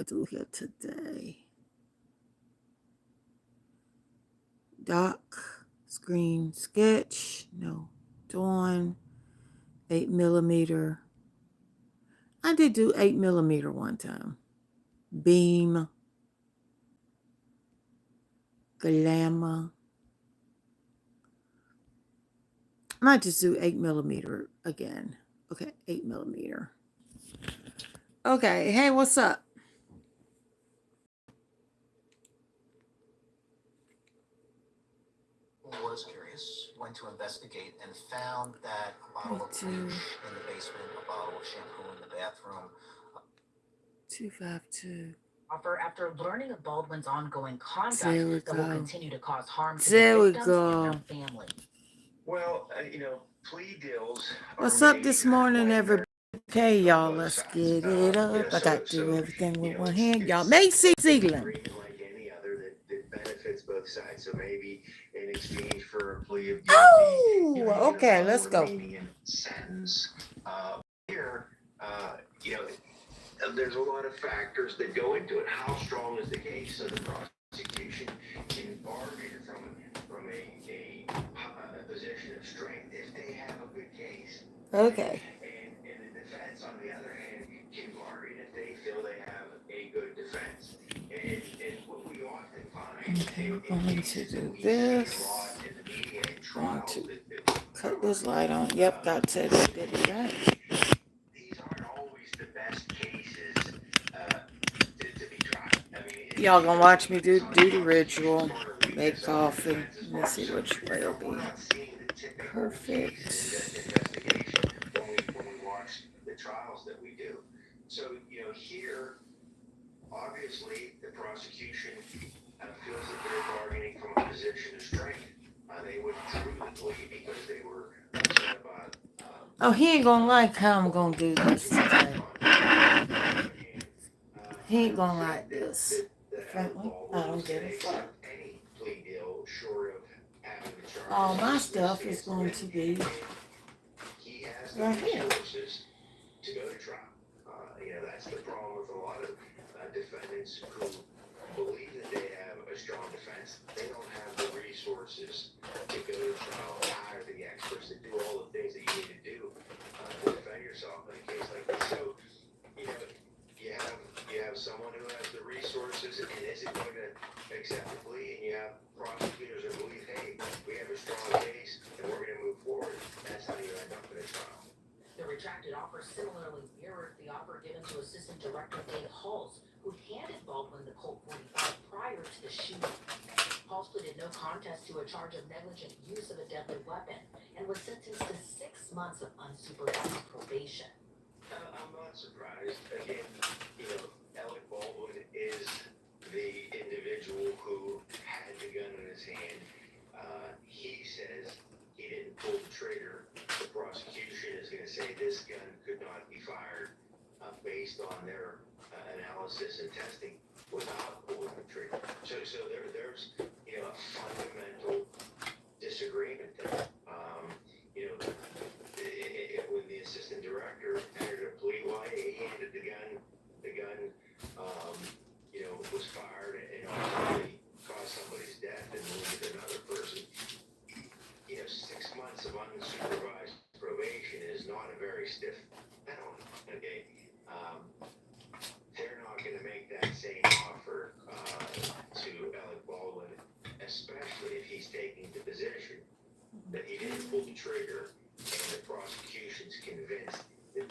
do here today. Dock, screen sketch, no. Dawn, 8mm. I did do 8mm one time. Beam, glamour. I might just do 8mm again. Okay, 8mm. Okay, hey, what's up? Was curious, went to investigate, and found that a bottle of bleach in the basement, a bottle of shampoo in the bathroom. 252. After learning of Baldwin's ongoing conduct that will continue to cause harm to there the we victims go. and their family. Well, plea deals. What's up this morning, everybody? Okay, y'all, let's get it up. I got to do everything with one hand. Y'all, Macy Zealand. Like any other that benefits both sides. So maybe in exchange for a plea of guilty. Oh, okay, let's go. Sentence. Here, there's a lot of factors that go into it. How strong is the case? So the prosecution can bargain from a position of strength if they have a good case. Okay. And the defense, on the other hand, can bargain if they feel they have a good defense. And what we often find, okay, we're going to do this. Going to cut this light on. Yep, got to did it right. These aren't always the best cases to be tried. Y'all gonna watch me do the ritual, make coffee. Let's see which way it'll be. Perfect. When we watch the trials that we do. So, here, obviously, the prosecution feels that they're bargaining from a position of strength. They withdrew the plea because they were upset about... Oh, he ain't gonna like how I'm gonna do this today. He ain't gonna like this. Frankly, I don't give a fuck. All my stuff is going to be right here. To go to trial. That's the problem with a lot of defendants who believe that they have a strong defense. They don't have the resources to go to trial, hire the experts to do all the things that you need to do to defend yourself in a case like this. So, you have someone who has the resources and isn't going to accept the plea, and you have prosecutors who believe, hey, we have a strong case and we're going to move forward. That's how you end up in a trial. The retracted offer similarly mirrored the offer given to Assistant Director Dave Halls, who handed Baldwin the Colt 45 prior to the shooting. Halls pleaded no contest to a charge of negligent use of a deadly weapon and was sentenced to 6 months of unsupervised probation. I'm not surprised. Again, Alec Baldwin is the individual who had the gun in his hand. He says he didn't pull the trigger. The prosecution is going to say this gun could not be fired based on their analysis and testing without pulling the trigger. So there's a fundamental disagreement there. When the assistant director entered a plea, he handed the gun was fired and ultimately caused somebody's death and wounded another person. 6 months of unsupervised probation is not a very stiff penalty. Okay, they're not going to make that same offer to Alec Baldwin, especially if he's taking the position that he didn't pull the trigger and the prosecution's convinced that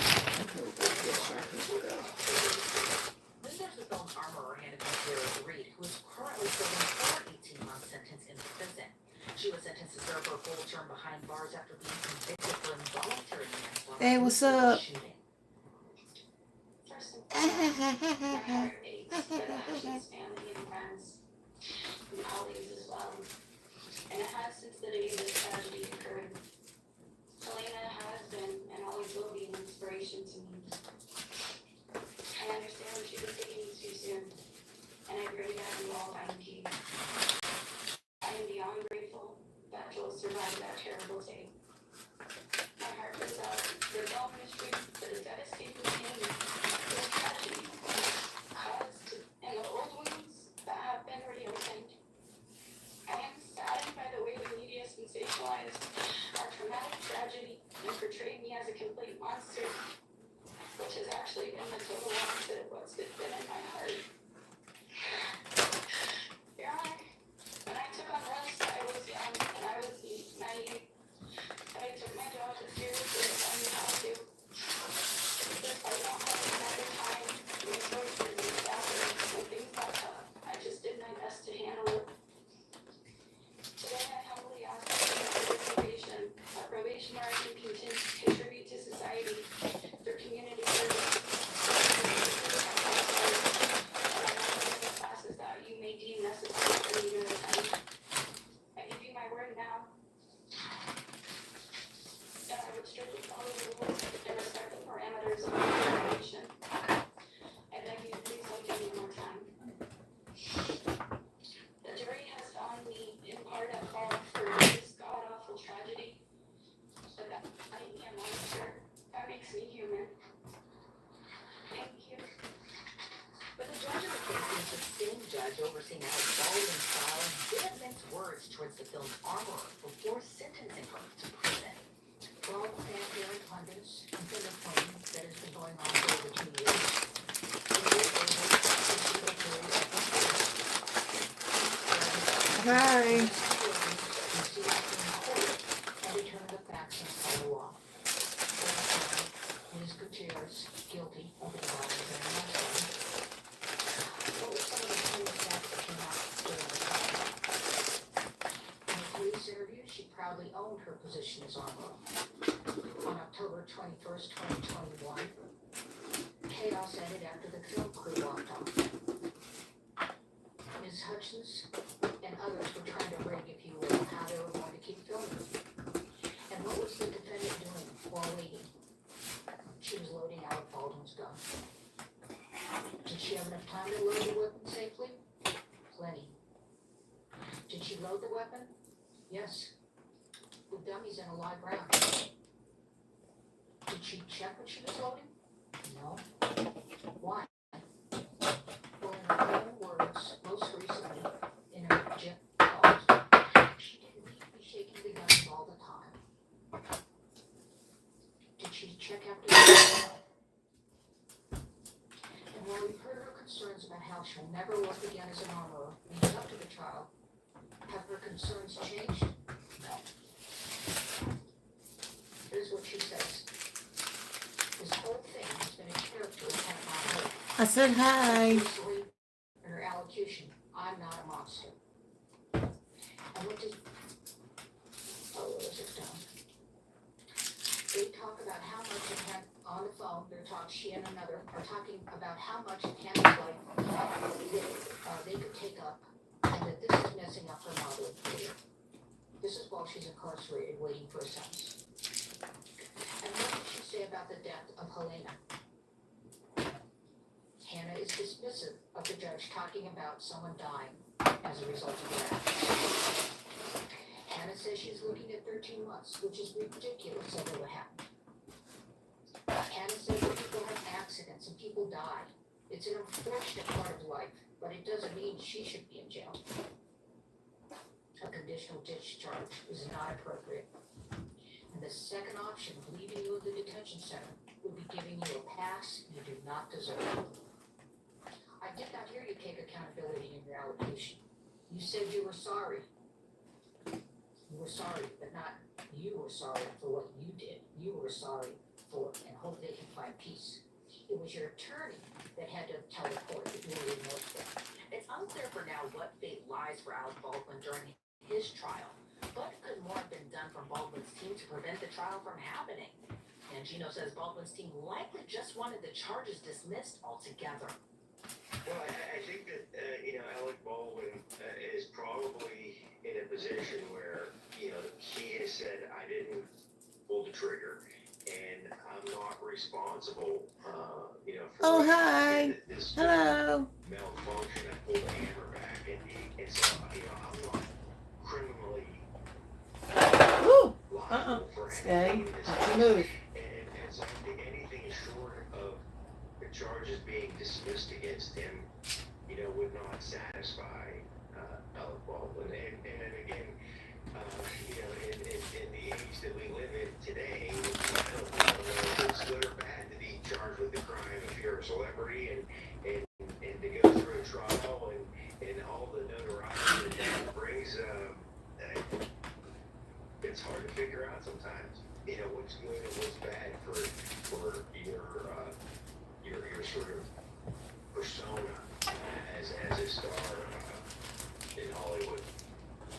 Visitors with Bones Armorer handed me Sarah Reed, who is currently serving a 18-month sentence in prison. She was sentenced to serve her full term behind bars after being convicted for involuntary manslaughter. Hey, what's up? Shooting. Family and friends and colleagues as well. And it has since the day this tragedy occurred. Helena has been and always will be an inspiration to me. I understand what she was taking too soon, and I pray that you all find peace. I am beyond grateful that Joel survived that terrible day. My heart goes out to the Bell Ministry for the devastating pain this tragedy caused judge overseeing Alec Baldwin's trial didn't mince words towards the film's armorer before sentencing her to prison. For all the fanfare and pundits and finger pointing that has been going on for over 2 years, Hi. and determine the facts and follow law. Ms. Gutierrez guilty of the violence and manslaughter. What were some of the key facts that came out during the trial? In a police interview, she proudly owned her position as armorer. On October 21st, 2021, chaos ended after the film crew walked off. Ms. Hutchins and others were trying to rig, if you will, how they were going to keep filming. And what was the defendant doing while waiting? She was loading Alec Baldwin's gun. Did she have enough time to load the weapon safely? Plenty. Did she load the weapon? Yes. With dummies in a live round. Did she check what she was loading? No. Why? Well, in her own words, most recently, in her jet calls, she didn't need to be shaking the guns all the time. Did she check after the And while we've heard her concerns about how she'll never work again as an armorer leading up to the trial, have her concerns changed? No. Here's what she says. This whole thing has been a character attack on her. I said hi. Usually, in her allocution, I'm not a monster. And what does... Oh, what is it done? They talk about how much it had on the phone. She and another are talking about how much in Hannah's life they could take up, and that this is messing up her modeling career. This is while she's incarcerated, waiting for a sentence. And what did she say about the death of Helena? Hannah is dismissive of the judge talking about someone dying as a result of that. Hannah says she's looking at 13 months, which is ridiculous over what happened. Hannah says that people have accidents and people die. It's an unfortunate part of life, but it doesn't mean she should be in jail. A conditional discharge is not appropriate. And the second option, leaving you in the detention center, would be giving you a pass you do not deserve. I did not hear you take accountability in your allocation. You said you were sorry. You were sorry, but not you were sorry for what you did. You were sorry for and hope they can find peace. It was your attorney that had to tell the court that you were remorseful. It's unclear for now what fate lies for Alec Baldwin during his trial, but could more have been done from Baldwin's team to prevent the trial from happening? And Gino says Baldwin's team likely just wanted the charges dismissed altogether. Well, I think that, Alec Baldwin is probably in a position where, he has said, I didn't pull the trigger, and I'm not responsible, for Oh, what hi. this Hello. malfunction. I pulled the hammer back, and so, I'm not criminally Ooh. liable for Stay. anything in this Not to case. move. And so I think anything short of the charges being dismissed against him, would not satisfy Alec Baldwin. And again, in the age that we live in today, I don't know if it's good or bad to be charged with the crime if you're a celebrity and to go through a trial and all the notoriety that that brings. It's hard to figure out sometimes, what's good and what's bad for your sort of persona as a star in Hollywood.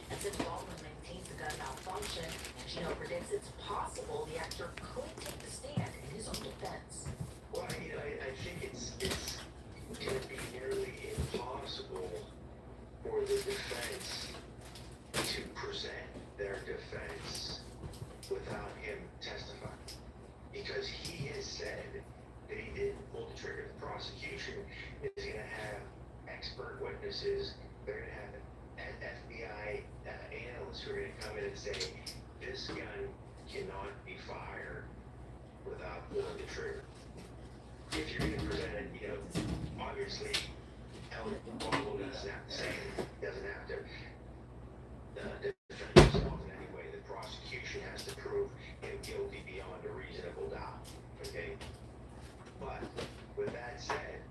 And since Baldwin maintains the gun malfunction, Gino predicts it's possible the actor could take the stand in his own defense. Well, I think it's going to be nearly impossible for the defense to present their defense without him testifying, because he has said that he didn't pull the trigger. The prosecution is going to have expert witnesses. They're going to have FBI analysts who are going to come in and say, this gun cannot be fired without pulling the trigger. If you're going to present it, obviously, Alec Baldwin is now have to say, doesn't have to defend himself in any way. The prosecution has to prove him guilty beyond a reasonable doubt. Okay? But with that said,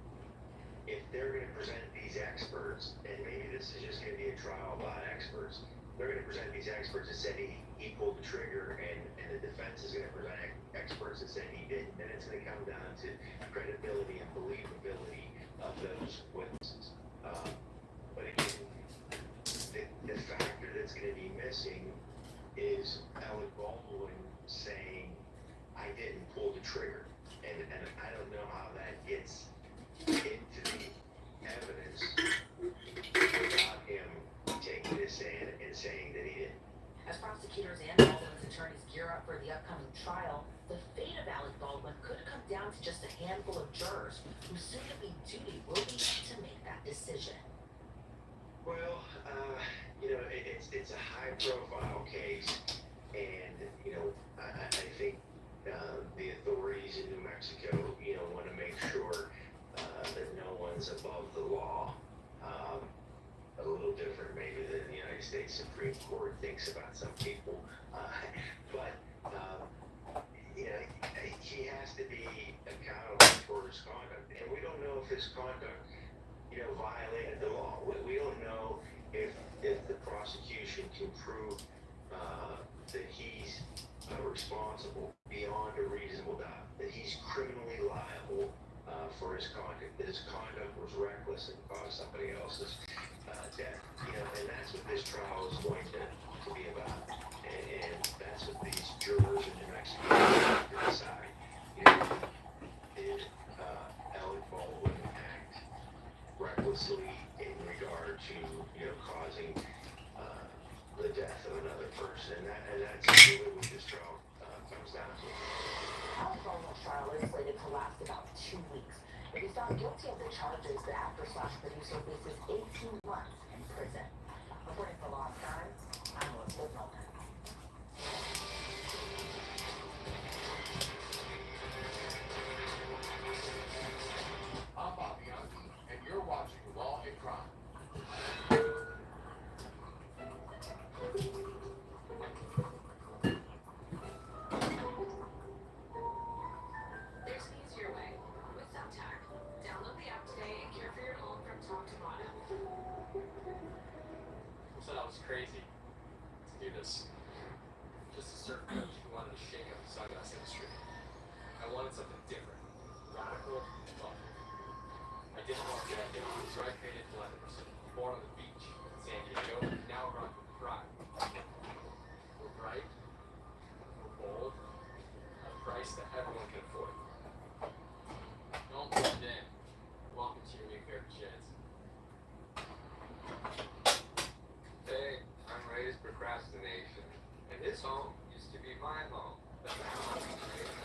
if they're going to present these experts, and maybe this is just going to be a trial by experts, they're going to present these experts that said he pulled the trigger, and the defense is going to present experts that said he didn't, then it's going to come down to credibility and believability of those witnesses. But again, the factor that's going to be missing is Alec Baldwin saying, I didn't pull the trigger. And I don't know how that gets into the evidence without him taking a stand and saying that he didn't. As prosecutors and Baldwin's attorneys gear up for the upcoming trial, the fate of Alec Baldwin could come down to just a handful of jurors whose soon-to-be duty will be to make that decision. Well, it's a high-profile case, and I think the authorities in New Mexico, want to make sure that no one's above the law. A little different maybe than the United States Supreme Court thinks about some people, but he has to be accountable for his conduct, and we don't know if his conduct, violated the law. We don't know if the prosecution can prove that he's responsible beyond a reasonable doubt, that he's criminally liable for his conduct, that his conduct was reckless and caused somebody else's death. And that's what this trial is going to be about. And that's what these jurors in New Mexico have to decide. Did Alec Baldwin act recklessly in regard to, causing the death of another person? And that's really what this trial comes down to. Alec Baldwin's trial is slated to last about 2 weeks. If he's found guilty of the charges, the actor/slash producer faces 18 months in prison. According to Law Times, I'm Elizabeth Milton. I'm Bobby Young, and you're watching Law and Crime. There's an easier way with Thumbtack. Download the app today and care for your home from top to bottom. I said I was crazy to do this. Just a surf coach who wanted to shake up the sunglass industry. I wanted something different, radical, and fun. I didn't want to get it, so I created Blenders. Born on the beach in San Diego, now run with pride. We're bright, we're bold, at a price that everyone can afford. Don't blend in. Welcome to your new favorite chance. Hey, I'm Ray's procrastination, and this home used to be my home. But now I'm creating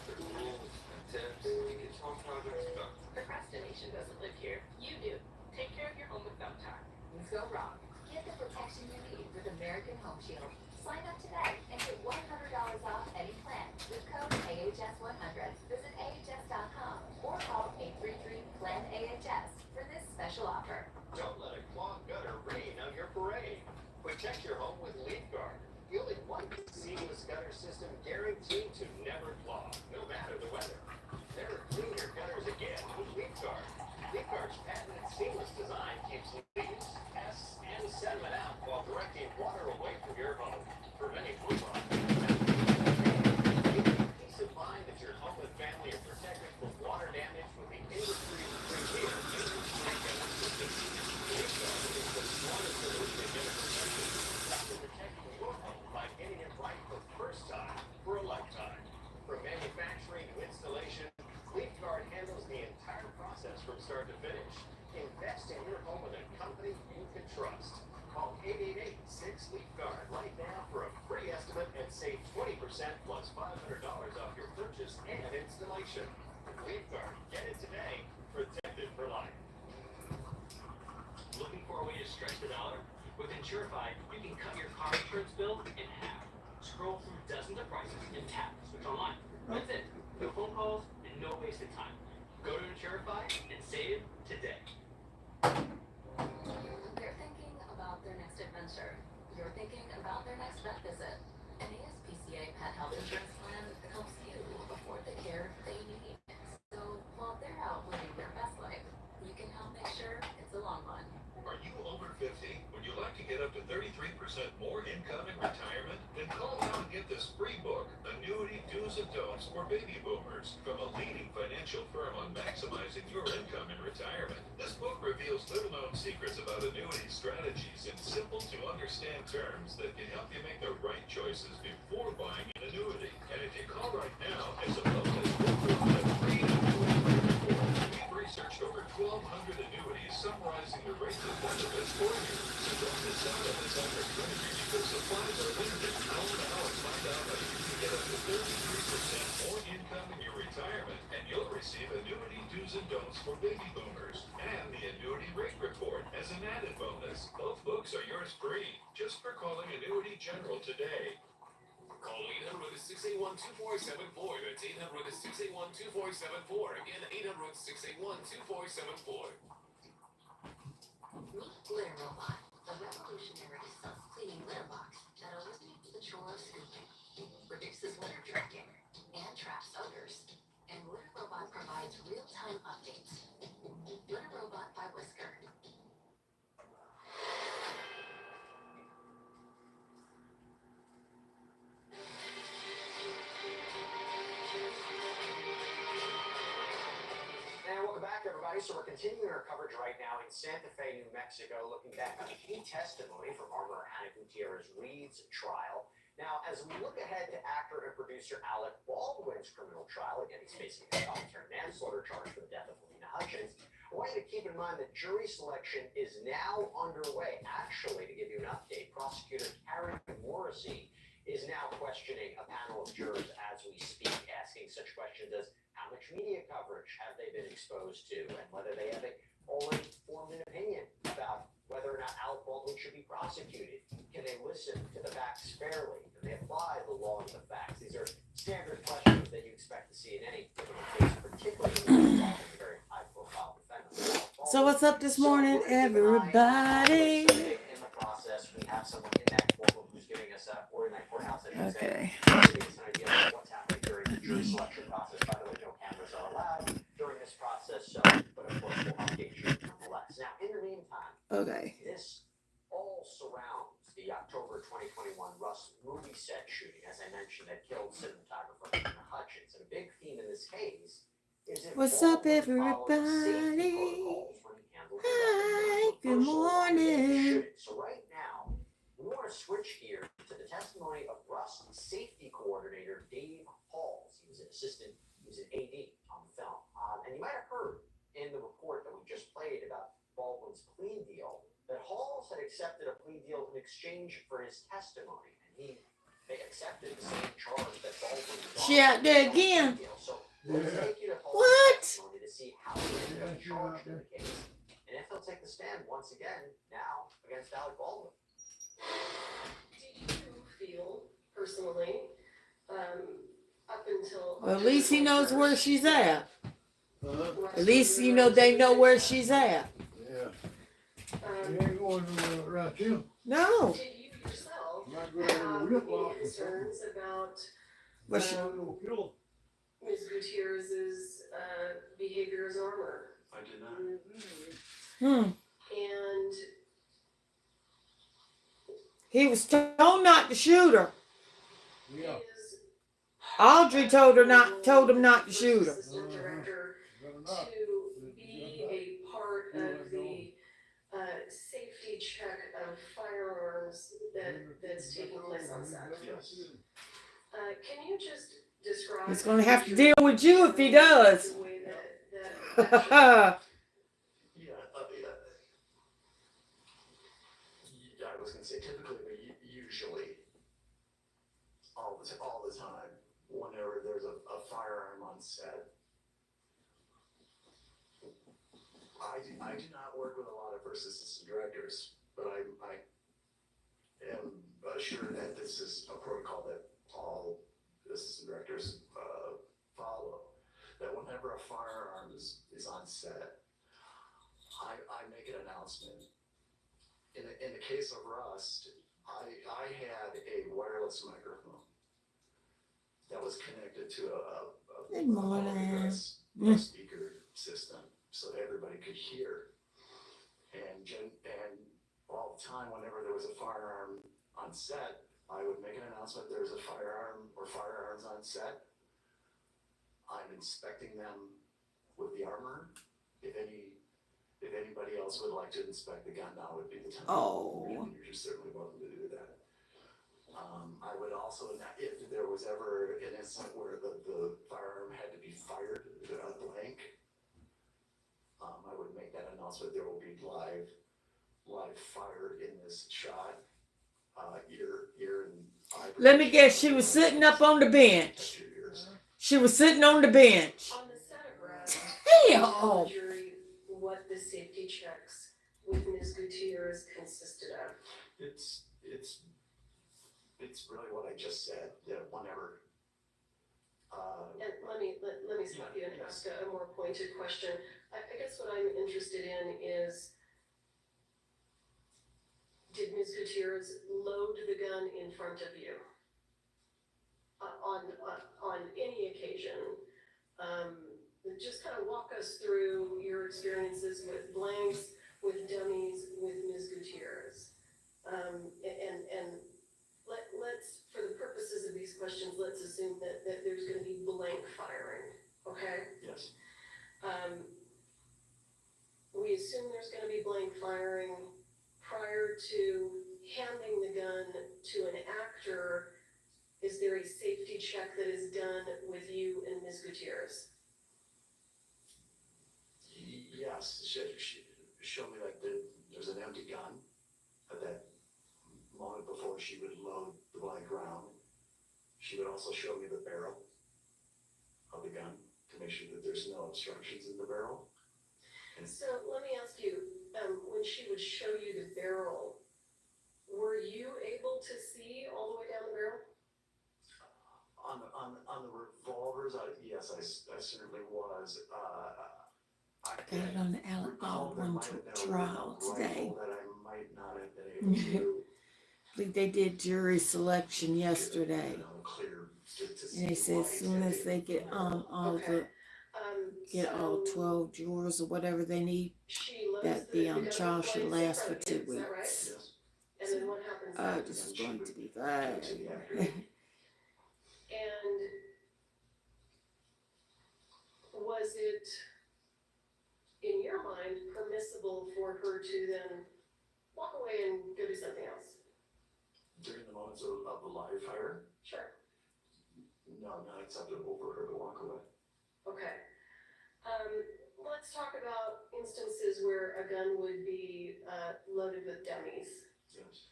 with rules and tips to get home projects done. Procrastination doesn't live here. You do. Take care of your home with Thumbtack. Things go wrong. Get the protection you need with American Home Shield. Sign up today and get $100 off any plan with code AHS100. Visit AHS.com or call 833-PLAN-AHS for this special offer. Don't let a clogged gutter rain on your parade. Protect your home with LeafGuard, the only one seamless gutter system guaranteed to never clog, no matter the weather. Never clean your gutters again with LeafGuard. LeafGuard's patented seamless design keeps leaves, pests, and sediment out while directing water away from your home, preventing flood. Peace of mind that your home and family are protected from water damage with the industry's premier industry gutter system. LeafGuard is the smartest solution in gutter protection. After protecting your home by getting it right the first time for a lifetime. From manufacturing to installation, LeafGuard handles the entire process from start to finish. Invest in your home with a company you can trust. Call 888-6LeafGuard right now for a free estimate and save 20% plus $500 off your purchase and installation. LeafGuard, get it today. Protected for life. Looking for a way to stretch the dollar? With Insurify, you can cut your car insurance bill in half. Scroll through dozens of prices and tap switch online. That's it. No phone calls and no wasted time. Go to Insurify and save today. VA pet health insurance plan helps you afford the care they need. So while they're out living their best life, you can help make sure it's a long one. Are you over 50? Would you like to get up to 33% more income in retirement? Then call now and get this free book, Annuity Do's and Don'ts for Baby Boomers, from a leading financial firm on maximizing your income in retirement. This book reveals little-known secrets about annuity strategies in simple-to-understand terms that can help you make the right choices before buying an annuity. And if you call right now, as a bonus, we'll throw in a free annuity report. We've researched over 1,200 annuities summarizing the rates and benefits for you. So don't miss out on this opportunity because supplies are limited. Call now and find out how you can get up to 33% more income in your retirement, and you'll receive Annuity Do's and Don'ts for Baby Boomers and the Annuity Rate Report as an added bonus. Both books are yours free just for calling Annuity General today. Call 800-681-2474. That's 800-681-2474. Again, 800-681-2474. Meet Litter Robot, a revolutionary self-cleaning litter box that eliminates the chore of scooping, reduces litter tracking, and traps odors. And Litter Robot provides real-time updates. Litter Robot by Whisker. And welcome back, everybody. So we're continuing our coverage right now in Santa Fe, New Mexico, looking back on key testimony from Armor Hannah Gutierrez-Reed's trial. Now, as we look ahead to actor and producer Alec Baldwin's criminal trial, again, he's facing a voluntary manslaughter charge for the death of Lena Hutchins. I want you to keep in mind that jury selection is now underway. Actually, to give you an update, prosecutor Karen Morrissey is now questioning a panel of jurors as we speak, asking such questions as how much media coverage have they been exposed to, and whether they have already formed an opinion about whether or not Alec Baldwin should be prosecuted. Can they listen to the facts fairly? Can they apply the law to the facts? These are standard questions that you expect to see in any criminal case, particularly involving a very high-profile defendant. So what's up this morning, everybody? In the process, we have someone in that courtroom who's giving us or in that courthouse, I should Okay. say, giving us an idea of what's happening during the jury selection process. By the way, no cameras are allowed during this process, so, but of course we'll update you nonetheless. Now, in the meantime, Okay. this all surrounds the October 2021 Rust movie set shooting, as I mentioned, that killed cinematographer Lena Hutchins. And a big theme in this case is What's up, everybody? Hi, good morning. So right now, we want to switch gears to the testimony of Rust safety coordinator Dave Halls. He was an assistant, he was an AD on the film. And you might have heard in the report that we just played about Baldwin's plea deal that Halls had accepted a plea deal in exchange for his testimony. And they accepted the same charge that Baldwin was on. She out there again. So let's take you to Halls' What? testimony to see how he ended up charged in the case. And if he'll take the stand once again, now against Alec Baldwin. Do you feel personally, up until Well, at least he knows where she's at. Huh? At least, you know, they know where she's at. Yeah. You ain't going to right you. No. Did you yourself Might go down have to the whip off any or something. concerns about But she, Ms. Gutierrez's behavior as armor? I did not. hmm. And He was told not to shoot her. Yeah. is Audrey told him not to shoot her. Assistant director Better not. to be a part of the safety check of firearms that's taking place on set. Can you just describe? He's gonna have to deal with you if he does. The way that I was going to say typically, but usually, all the time, whenever there's a firearm on set, I do not work with a lot of first assistant directors, but I am assured that this is a protocol that all assistant directors follow. That whenever a firearm is on set, I make an announcement. In the case of Rust, I had a wireless microphone that was connected to a Good morning. speaker system so that everybody could hear. And all the time, whenever there was a firearm on set, I would make an announcement there's a firearm or firearms on set. I'm inspecting them with the armor. If anybody else would like to inspect the gun, now would be the time. Oh. You're certainly welcome to do that. I would also, if there was ever an incident where the firearm had to be fired blank, I would make that announcement. There will be live fire in this shot. Ear and eye. Let me guess, she was sitting up on the bench. She was sitting on the bench. On the set of Brad, Damn. the jury what the safety checks with Ms. Gutierrez consisted of. It's really what I just said. That whenever. And let me stop you and ask a more pointed question. I guess what I'm interested in is, did Ms. Gutierrez load the gun in front of you? On any occasion? Just kind of walk us through your experiences with blanks, with dummies, with Ms. Gutierrez. And let's, for the purposes of these questions, let's assume that there's gonna be blank firing, okay? Yes. We assume there's gonna be blank firing prior to handing the gun to an actor. Is there a safety check that is done with you and Ms. Gutierrez? Yes, she showed me like there's an empty gun at that moment before she would load the blank round. She would also show me the barrel of the gun to make sure that there's no obstructions in the barrel. So let me ask you, when she would show you the barrel, were you able to see all the way down the barrel? On the revolvers, yes, I certainly was. Got it on the Alec Baldwin trial today. That I might not have been able to. I think they did jury selection yesterday. And they said as soon as they get all 12 jurors or whatever they need, that the trial should last for 2 weeks. And then what happens? This is going to be bad. And was it, in your mind, permissible for her to then walk away and go do something else? During the moments of the live fire? Sure. No, not acceptable for her to walk away. Okay. Let's talk about instances where a gun would be loaded with dummies. Yes.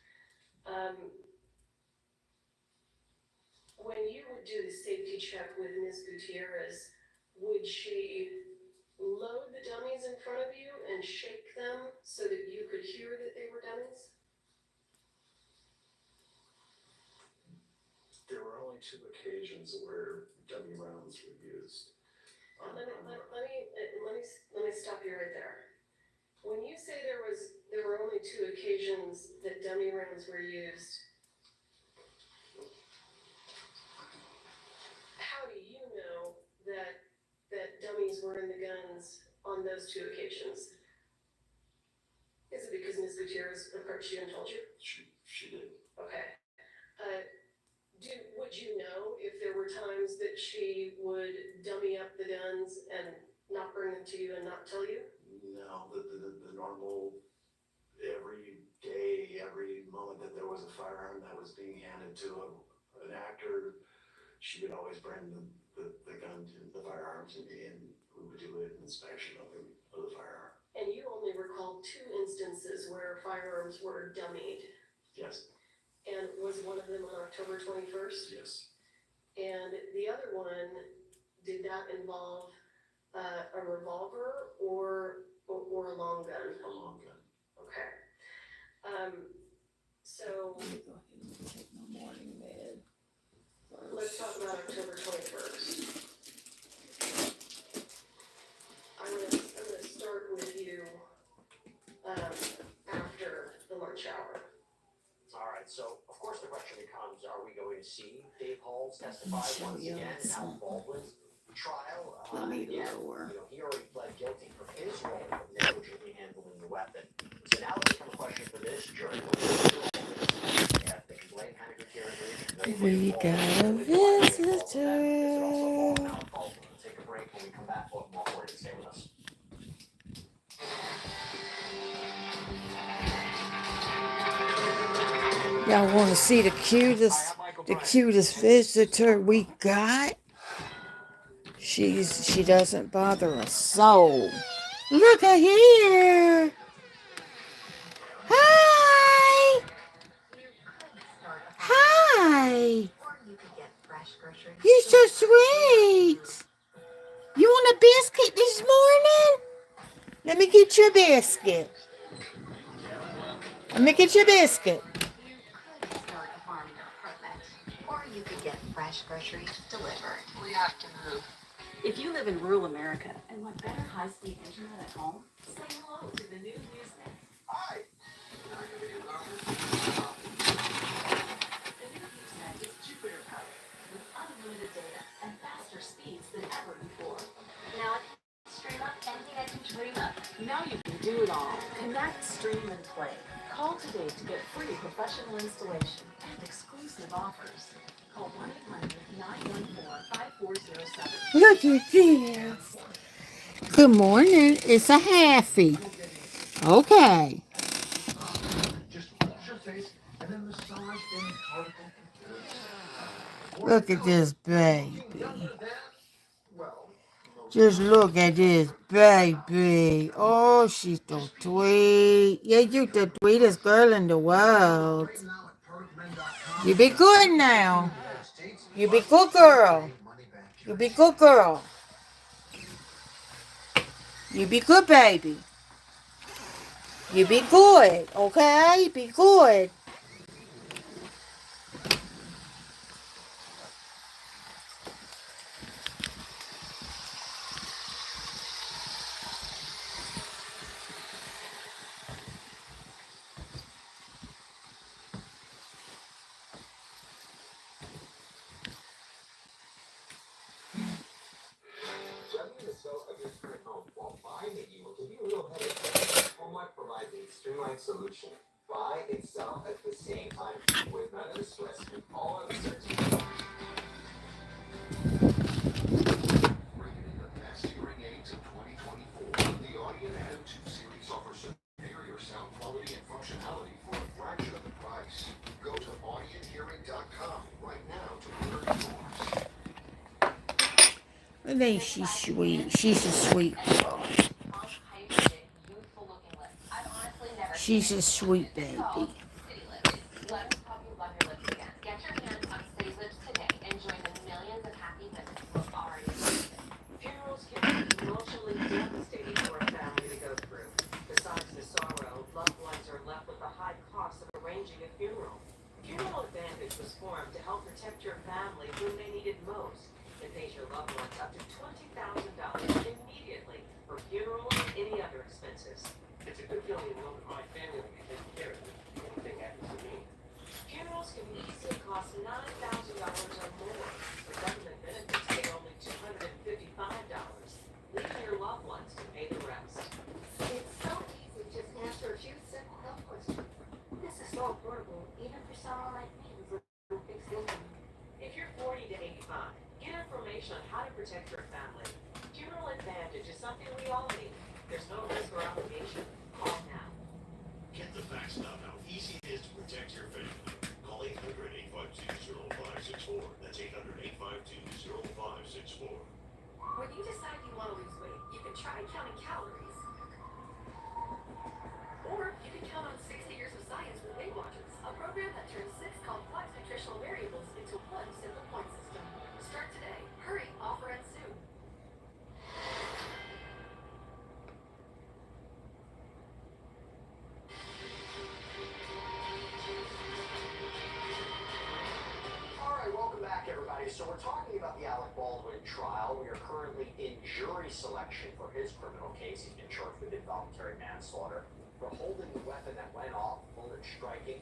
When you would do the safety check with Ms. Gutierrez, would she load the dummies in front of you and shake them so that you could hear that they were dummies? There were only 2 occasions where dummy rounds were used. Let me stop you right there. When you say there were only 2 occasions that dummy rounds were used, how do you know that dummies were in the guns on those 2 occasions? Is it because Ms. Gutierrez approached you and told you? She did. Okay. Would you know if there were times that she would dummy up the guns and not bring them to you and not tell you? No, the normal, every day, every moment that there was a firearm that was being handed to an actor, she would always bring the gun to the firearms and we would do an inspection of the firearm. And you only recall 2 instances where firearms were dummied. Yes. And was one of them on October 21st? Yes. And the other one, did that involve a revolver or a long gun? A long gun. Okay. So Let me go ahead and take my morning med first. let's talk about October 21st. I'm gonna start with you after the lunch hour. All right, so of course the question becomes, are we going to see Dave Hall's testify show once you again in this Alec one. Baldwin's trial. Let me Again, lower. he already pled guilty for his role of negligently handling the weapon. So now it's become a question for this jury. Yeah, they can blame Henniker here and We got a visitor. We'll take a break. When we come back, we'll have more for you. Stay with us. Y'all want to see the cutest visitor we got? She doesn't bother a soul. Look at here. Hi. Hi. You're so sweet. You want a biscuit this morning? Let me get you a biscuit. Let me get you a biscuit. Start a farm in your apartment, or you could get fresh groceries delivered. We have to move. If you live in rural America and want better high-speed internet at home, say hello to the new Usenet. Hi. The new Usenet is Jupiter powered with unlimited data and faster speeds than ever before. Now I can stream up anything I can dream up. Now you can do it all. Connect, stream, and play. Call today to get free professional installation and exclusive offers. Call 1-800-914-5407. Look at this. Good morning. It's a halfie. Okay. Just wash your face and then massage any particle. Look at this baby. Well, Just look at this baby. Oh, she's so sweet. Yeah, you're the sweetest girl in the world. You be good now. You be good girl. You be good girl. You be good baby. You be good, okay? Be good. Selling and sell of your current home while buying it, you can be a real headache. HomeLife provides a streamlined solution. Buy and sell at the same time with none of the stress and all of the uncertainty. Bringing in the best hearing aids of 2024. The Audio Adam 2 series offers superior sound quality and functionality for a fraction of the price. Go to audiohearing.com right now to order yours. I think she's sweet. She's a sweet girl. She's a sweet baby. Funerals can be emotionally devastating for a family to go through. Besides the sorrow, loved ones are left with the high cost of arranging a funeral. Funeral Advantage was formed to help protect your family when they need it most. It pays your loved ones up to $20,000 immediately for funeral and any other expenses. It's a good feeling to know that my family will be taken care of if anything happens to me. Funerals can easily cost $9,000 or more. The government benefits pay only $255, leaving your loved ones to pay the rest. It's so easy, just answer a few simple health questions. This is so affordable, even for someone like me who's a fixed income. If you're 40 to 85, get information on how to protect your family. Funeral Advantage is something we all need. There's no risk or obligation. Call now. Get the facts about how easy it is to protect your family. Call 800-852-0564. That's 800-852-0564. When you decide you want to lose weight, you can try counting calories. Or you can count on 60 years of science with Weight Watchers, a program that turns 6 complex nutritional variables into one simple point system. Start today. Hurry, offer ends soon. All right, welcome back, everybody. So we're talking about the Alec Baldwin trial. We are currently in jury selection for his criminal case. He's been charged with involuntary manslaughter for holding the weapon that went off, bullet striking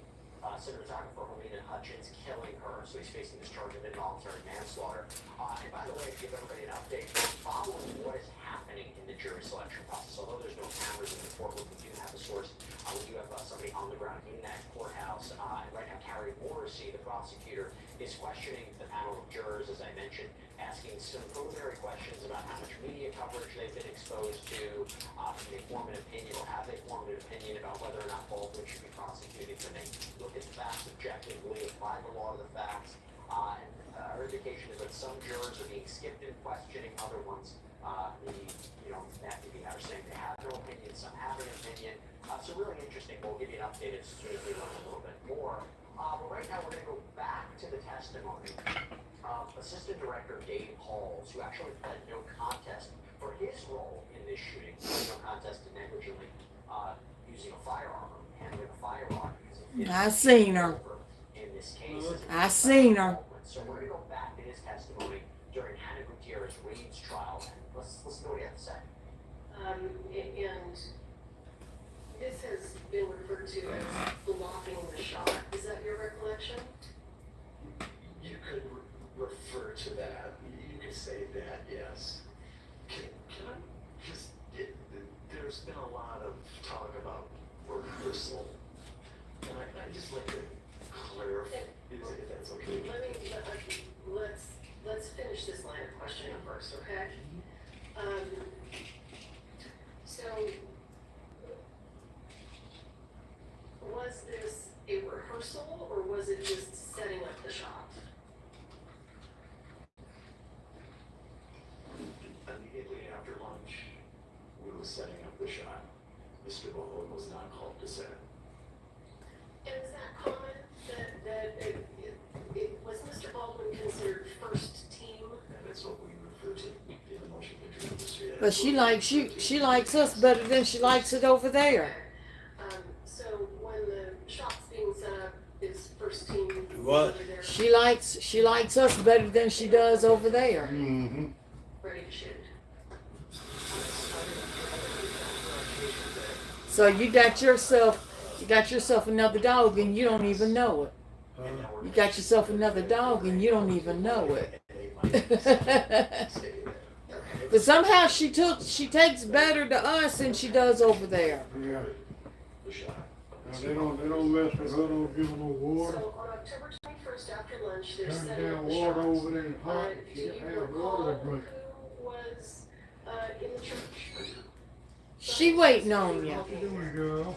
cinematographer Helena Hutchins killing her, so he's facing this charge of involuntary manslaughter. And by the way, to give everybody an update, following what is happening in the jury selection process, although there's no cameras in the courtroom, we do have a source. We do have somebody on the ground in that courthouse. And right now, Carrie Morrissey, the prosecutor, is questioning the panel of jurors, as I mentioned, asking some preliminary questions about how much media coverage they've been exposed to. Can they form an opinion, or have they formed an opinion about whether or not Baldwin should be prosecuted? Can they look at the facts objectively, apply the law to the facts? And our indication is that some jurors are being skipped in questioning, other ones, that are saying they have no opinion, some have an opinion. So really interesting. We'll give you an update as soon as we learn a little bit more. But right now, we're going to go back to the testimony of Assistant Director Dave Halls, who actually pled no contest for his role in this shooting, no contest to negligently using a firearm, handling a firearm. I seen her. In this case, I seen her. So we're going to go back to his testimony during Hannah Gutierrez Reed's trial. Let's see what he had to say. And this has been referred to as blocking the shot. Is that your recollection? You could refer to that. You could say that, yes. Can I just there's been a lot of talk about rehearsal. And I just like to clarify, if that's okay. Let's finish this line of questioning first, okay? So, was this a rehearsal, or was it just setting up the shot? Immediately after lunch, we were setting up the shot. Mr. Baldwin was not called to set. And is that common that was Mr. Baldwin considered first team? And that's what we refer to in the motion picture industry. But she likes us better than she likes it over there. So when the shot's being set up, is first team What? over there She likes us better than she does over there. Mm-hmm. ready to shoot? So you got yourself another dog and you don't even know it. You got yourself another dog and you don't even know it. But somehow she takes better to us than she does over there. Yeah. Now, they don't mess with her, don't give her no water. So on October 21st after lunch, they're Turn setting up down the water shots. over there in the pot. Do She you have recall water to drink. who was in the church? She waiting on you. What you doing, girl?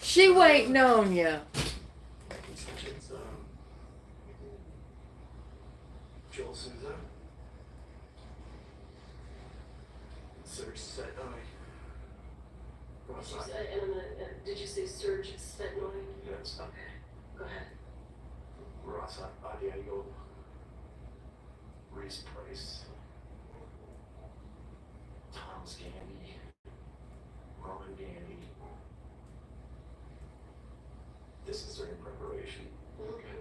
She waiting on you. It's Joel Souza. Search set. Did you say Serge Spetnoy? Yes. Okay, go ahead. Ross Adiago. Reese Price. Thomas Gandy. Roman Gandy. This is during preparation. Okay.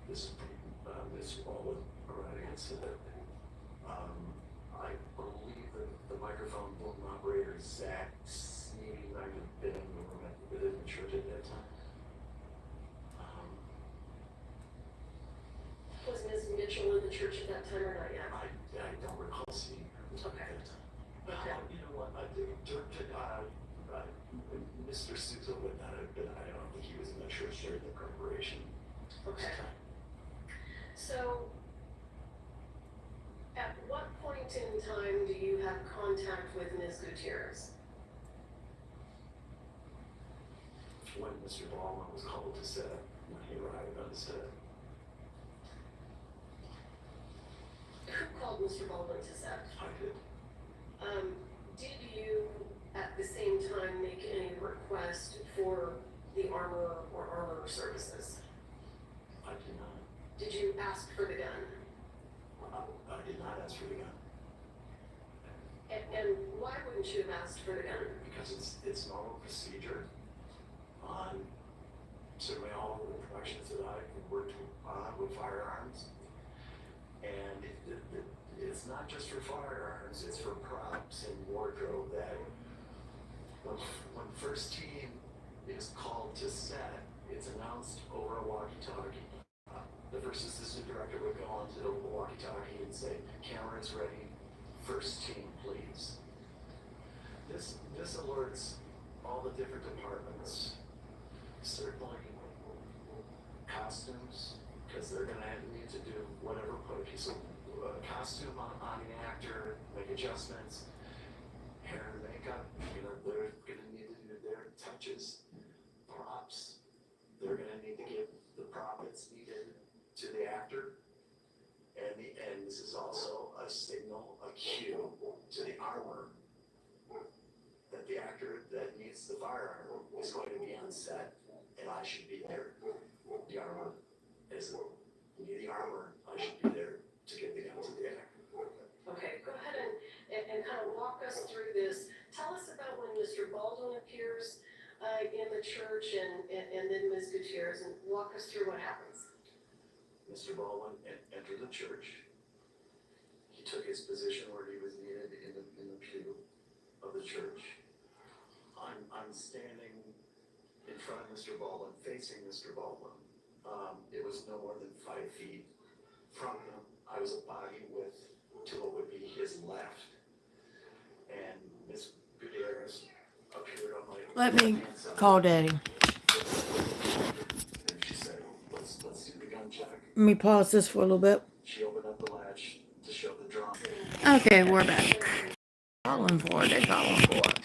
This is Mr. Baldwin arriving at Civic. I believe the microphone boom operator, Zach, might have been in the room within the church at that time. Was Ms. Mitchell in the church at that time or not yet? I don't recall seeing her at that time. Okay. You know what? Mr. Souza would not have been. I don't think he was in the church during the preparation. Okay. So, at what point in time do you have contact with Ms. Gutierrez? When Mr. Baldwin was called to set, when he arrived on the set. Who called Mr. Baldwin to set? I did. Did you, at the same time, make any request for the armor or armor services? I did not. Did you ask for the gun? I did not ask for the gun. And why wouldn't you have asked for the gun? Because it's normal procedure on certainly all of the productions that I worked on with firearms. And it's not just for firearms, it's for props and wardrobe that when first team is called to set, It's announced over a walkie-talkie. The first assistant director would go onto the walkie-talkie and say, "Cameras ready, first team, please." This alerts all the different departments. Certainly costumes, because they're gonna need to do whatever, put a piece of costume on the actor, make adjustments. Hair and makeup, they're gonna need to do their touches. Props, they're gonna need to give the prop that's needed to the actor. And this is also a signal, a cue to the armor that the actor that needs the firearm is going to be on set, and I should be there. The armor is, you need the armor, I should be there to get the gun to the actor. Okay, go ahead and kind of walk us through this. Tell us about when Mr. Baldwin appears in the church and then Ms. Gutierrez, and walk us through what happens. Mr. Baldwin entered the church. He took his position where he was needed in the pew of the church. I'm standing in front of Mr. Baldwin, facing Mr. Baldwin. It was no more than 5 feet from him. I was a body width to what would be his left. And Miss Gutierrez appeared on my Let me right-hand side. call Daddy. And she said, let's do the gun check. Let me pause this for a little bit. She opened up the latch to show the drum. Okay, we're back. Calling for it. They calling for it.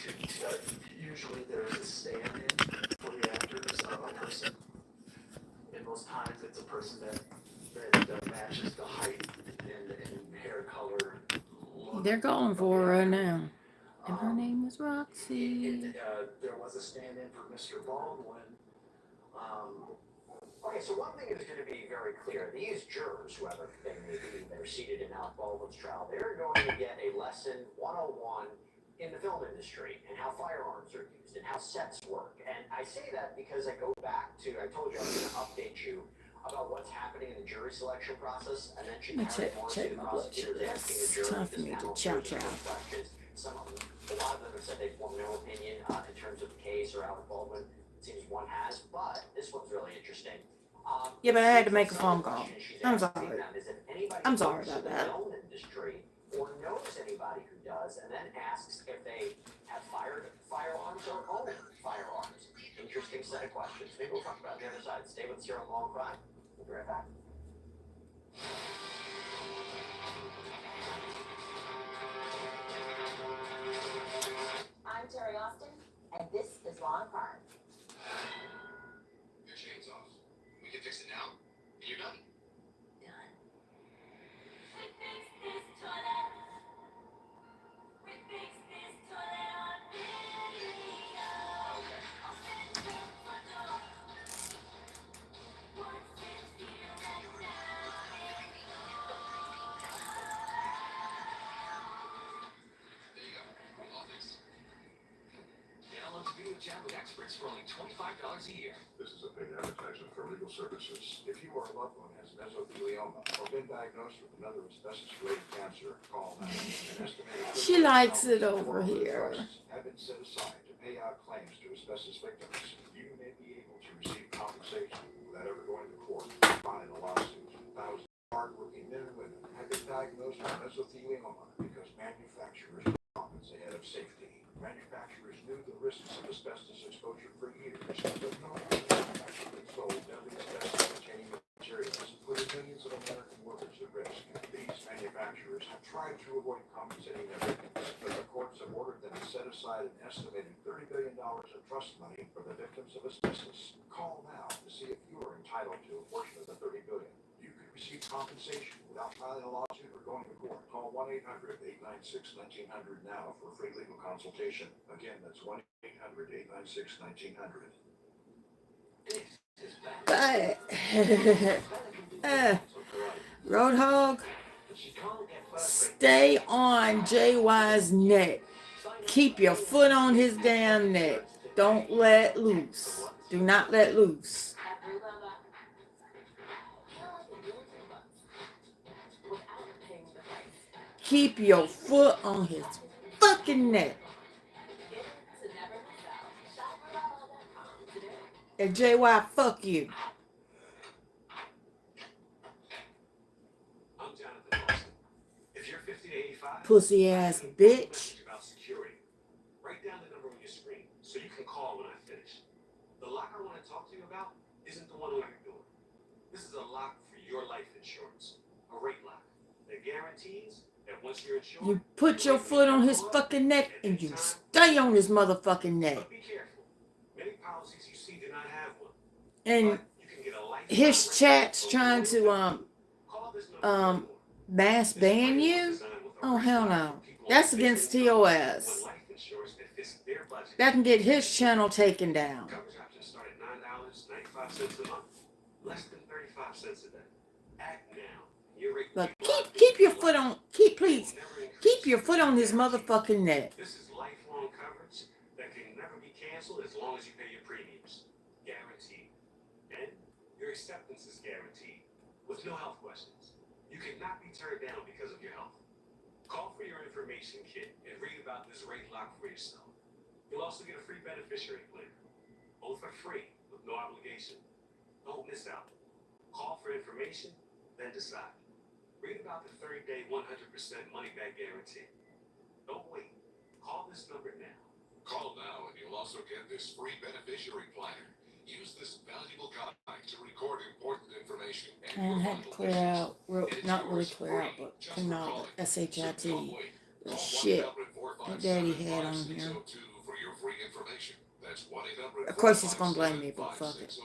Usually there's a stand-in for the actors of a person. And most times it's a person that matches the height and hair color. Look. They're calling for her right now. And her name was Roxy. There was a stand-in for Mr. Baldwin. Okay, so one thing is going to be very clear. These jurors, whoever they may be, they're seated in Alec Baldwin's trial, they're going to get a lesson 101 in the film industry and how firearms are used and how sets work. And I say that because I go back to, I told you I was going to update you about what's happening in the jury selection process. I mentioned Check Harry my blood prosecutors sugar. asking the It's jury time for me to chow chow. questions. Some of them, a lot of them have said they form no opinion in terms of the case or Alec Baldwin. It seems one has, but this one's really interesting. Yeah, but I had to make a phone call. I'm sorry. I'm sorry about that. Film industry or knows anybody who does, and then asks if they have firearms or own firearms. Interesting set of questions. Maybe we'll talk about the other side. Stay with us here on Long Crime. We'll be right back. I'm Terry Austin, and this is Long Crime. Your chain's off. We can fix it now, and you're done. Chat with experts for only $25 a year. This is a paid advertisement for legal services. If you or a loved one has mesothelioma or been diagnosed with another asbestos-related cancer, call now. An estimated She likes it over here. have been set aside to pay out claims to asbestos victims. You may be able to receive compensation without ever going to court or filing a lawsuit. Thousands of hardworking men and women have been diagnosed with mesothelioma because manufacturers put profits ahead of safety. Manufacturers knew the risks of asbestos exposure for years, but no manufacturer sold deadly asbestos-containing materials, putting millions of American workers at risk. These manufacturers have tried to avoid compensating their victims, but the courts have ordered them to set aside an estimated $30 billion of trust money for the victims of asbestos. Call now to see if you are entitled to a portion of the $30 billion. You could receive compensation without filing a lawsuit or going to court. Call 1-800-896-1900 now for a free legal consultation. Again, that's 1-800-896-1900. But Roadhog, stay on JY's neck. Keep your foot on his damn neck. Don't let loose. Do not let loose. Keep your foot on his fucking neck. And JY, fuck you. I'm Jonathan Austin. If you're 50 to 85, Pussy ass bitch. about security. Write down the number on your screen so you can call when I finish. The lock I want to talk to you about isn't the one on your door. This is a lock for your life insurance. A rate lock that guarantees that once you're insured, You put your foot on his fucking neck and you stay on his motherfucking neck. But be careful. Many policies you see do not have one. And But you can get a life his chat's trying to Call this number mass ban you. Oh hell no. That's against TOS. That can get his channel taken down. Coverage options start at $9.95 a month. Less than 35 cents a day. Act now. Your rate But keep your foot on keep your foot on his motherfucking neck. This is lifelong coverage that can never be canceled as long as you pay your premiums. Guaranteed. And your acceptance is guaranteed. With no health questions. You cannot be turned down because of your health. Call for your information kit and read about this rate lock for yourself. You'll also get a free beneficiary plan. Both are free with no obligation. Don't miss out. Call for information, then decide. Read about the 30-day 100% money-back guarantee. Don't wait. Call this number now. Call now and you'll also get this free beneficiary planner. Use this valuable guide to record important information. And had to clear out, not really clear out, but clean out the SHIT. The shit that daddy had on here. Of course he's gonna blame me, but fuck it.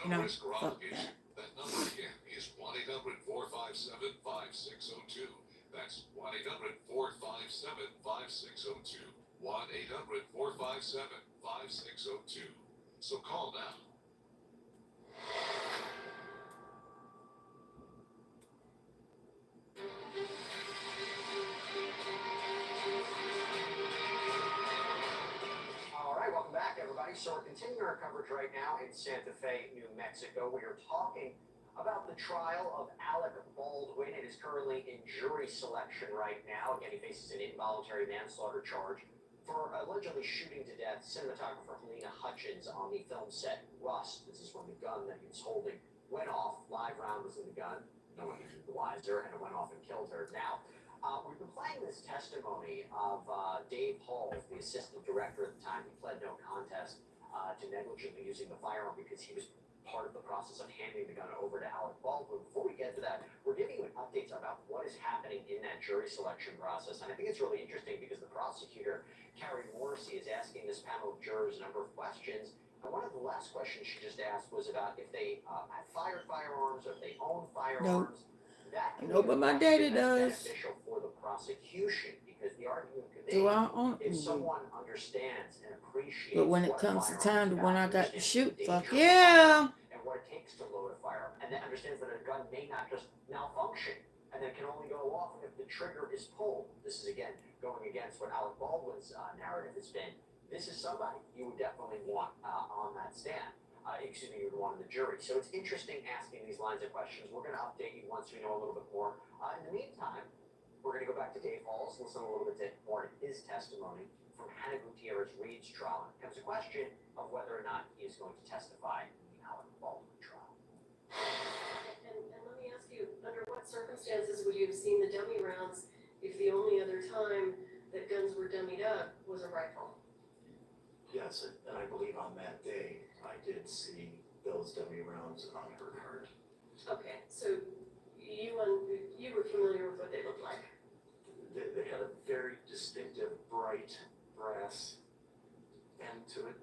You know, fuck that. That number again is 1-800-457-5602. That's 1-800-457-5602. 1-800-457-5602. So call now. All right, welcome back, everybody. So we're continuing our coverage right now in Santa Fe, New Mexico. We are talking about the trial of Alec Baldwin. It is currently in jury selection right now. Again, he faces an involuntary manslaughter charge for allegedly shooting to death cinematographer Helena Hutchins on the film set Rust. This is when the gun that he was holding went off. Live round was in the gun. No one knew the wiser, and it went off and killed her. Now, we've been playing this testimony of Dave Hall, the assistant director at the time. He pled no contest to negligently using the firearm because he was part of the process of handing the gun over to Alec Baldwin. Before we get to that, we're giving you an update about what is happening in that jury selection process. And I think it's really interesting because the prosecutor, Carrie Morrissey, is asking this panel of jurors a number of questions. And one of the last questions she just asked was about if they have fired firearms or if they own firearms. No, but my daddy does. Beneficial for the prosecution because the argument could be Do I own if someone understands and appreciates. But when it comes to time to when I got to shoot, fuck yeah. And what it takes to load a firearm, and then understands that a gun may not just malfunction, and then can only go off if the trigger is pulled. This is again going against what Alec Baldwin's narrative has been. This is somebody you would definitely want on that stand. You would want in the jury. So it's interesting asking these lines of questions. We're going to update you once we know a little bit more. In the meantime, we're going to go back to Dave Halls, listen a little bit more to his testimony from Hannah Gutierrez Reed's trial. And it comes a question of whether or not he is going to testify in the Alec Baldwin trial. And let me ask you, under what circumstances would you have seen the dummy rounds if the only other time that guns were dummied up was a rifle? Yes, and I believe on that day, I did see those dummy rounds on her card. Okay, so you were familiar with what they looked like? They had a very distinctive, bright brass end to it.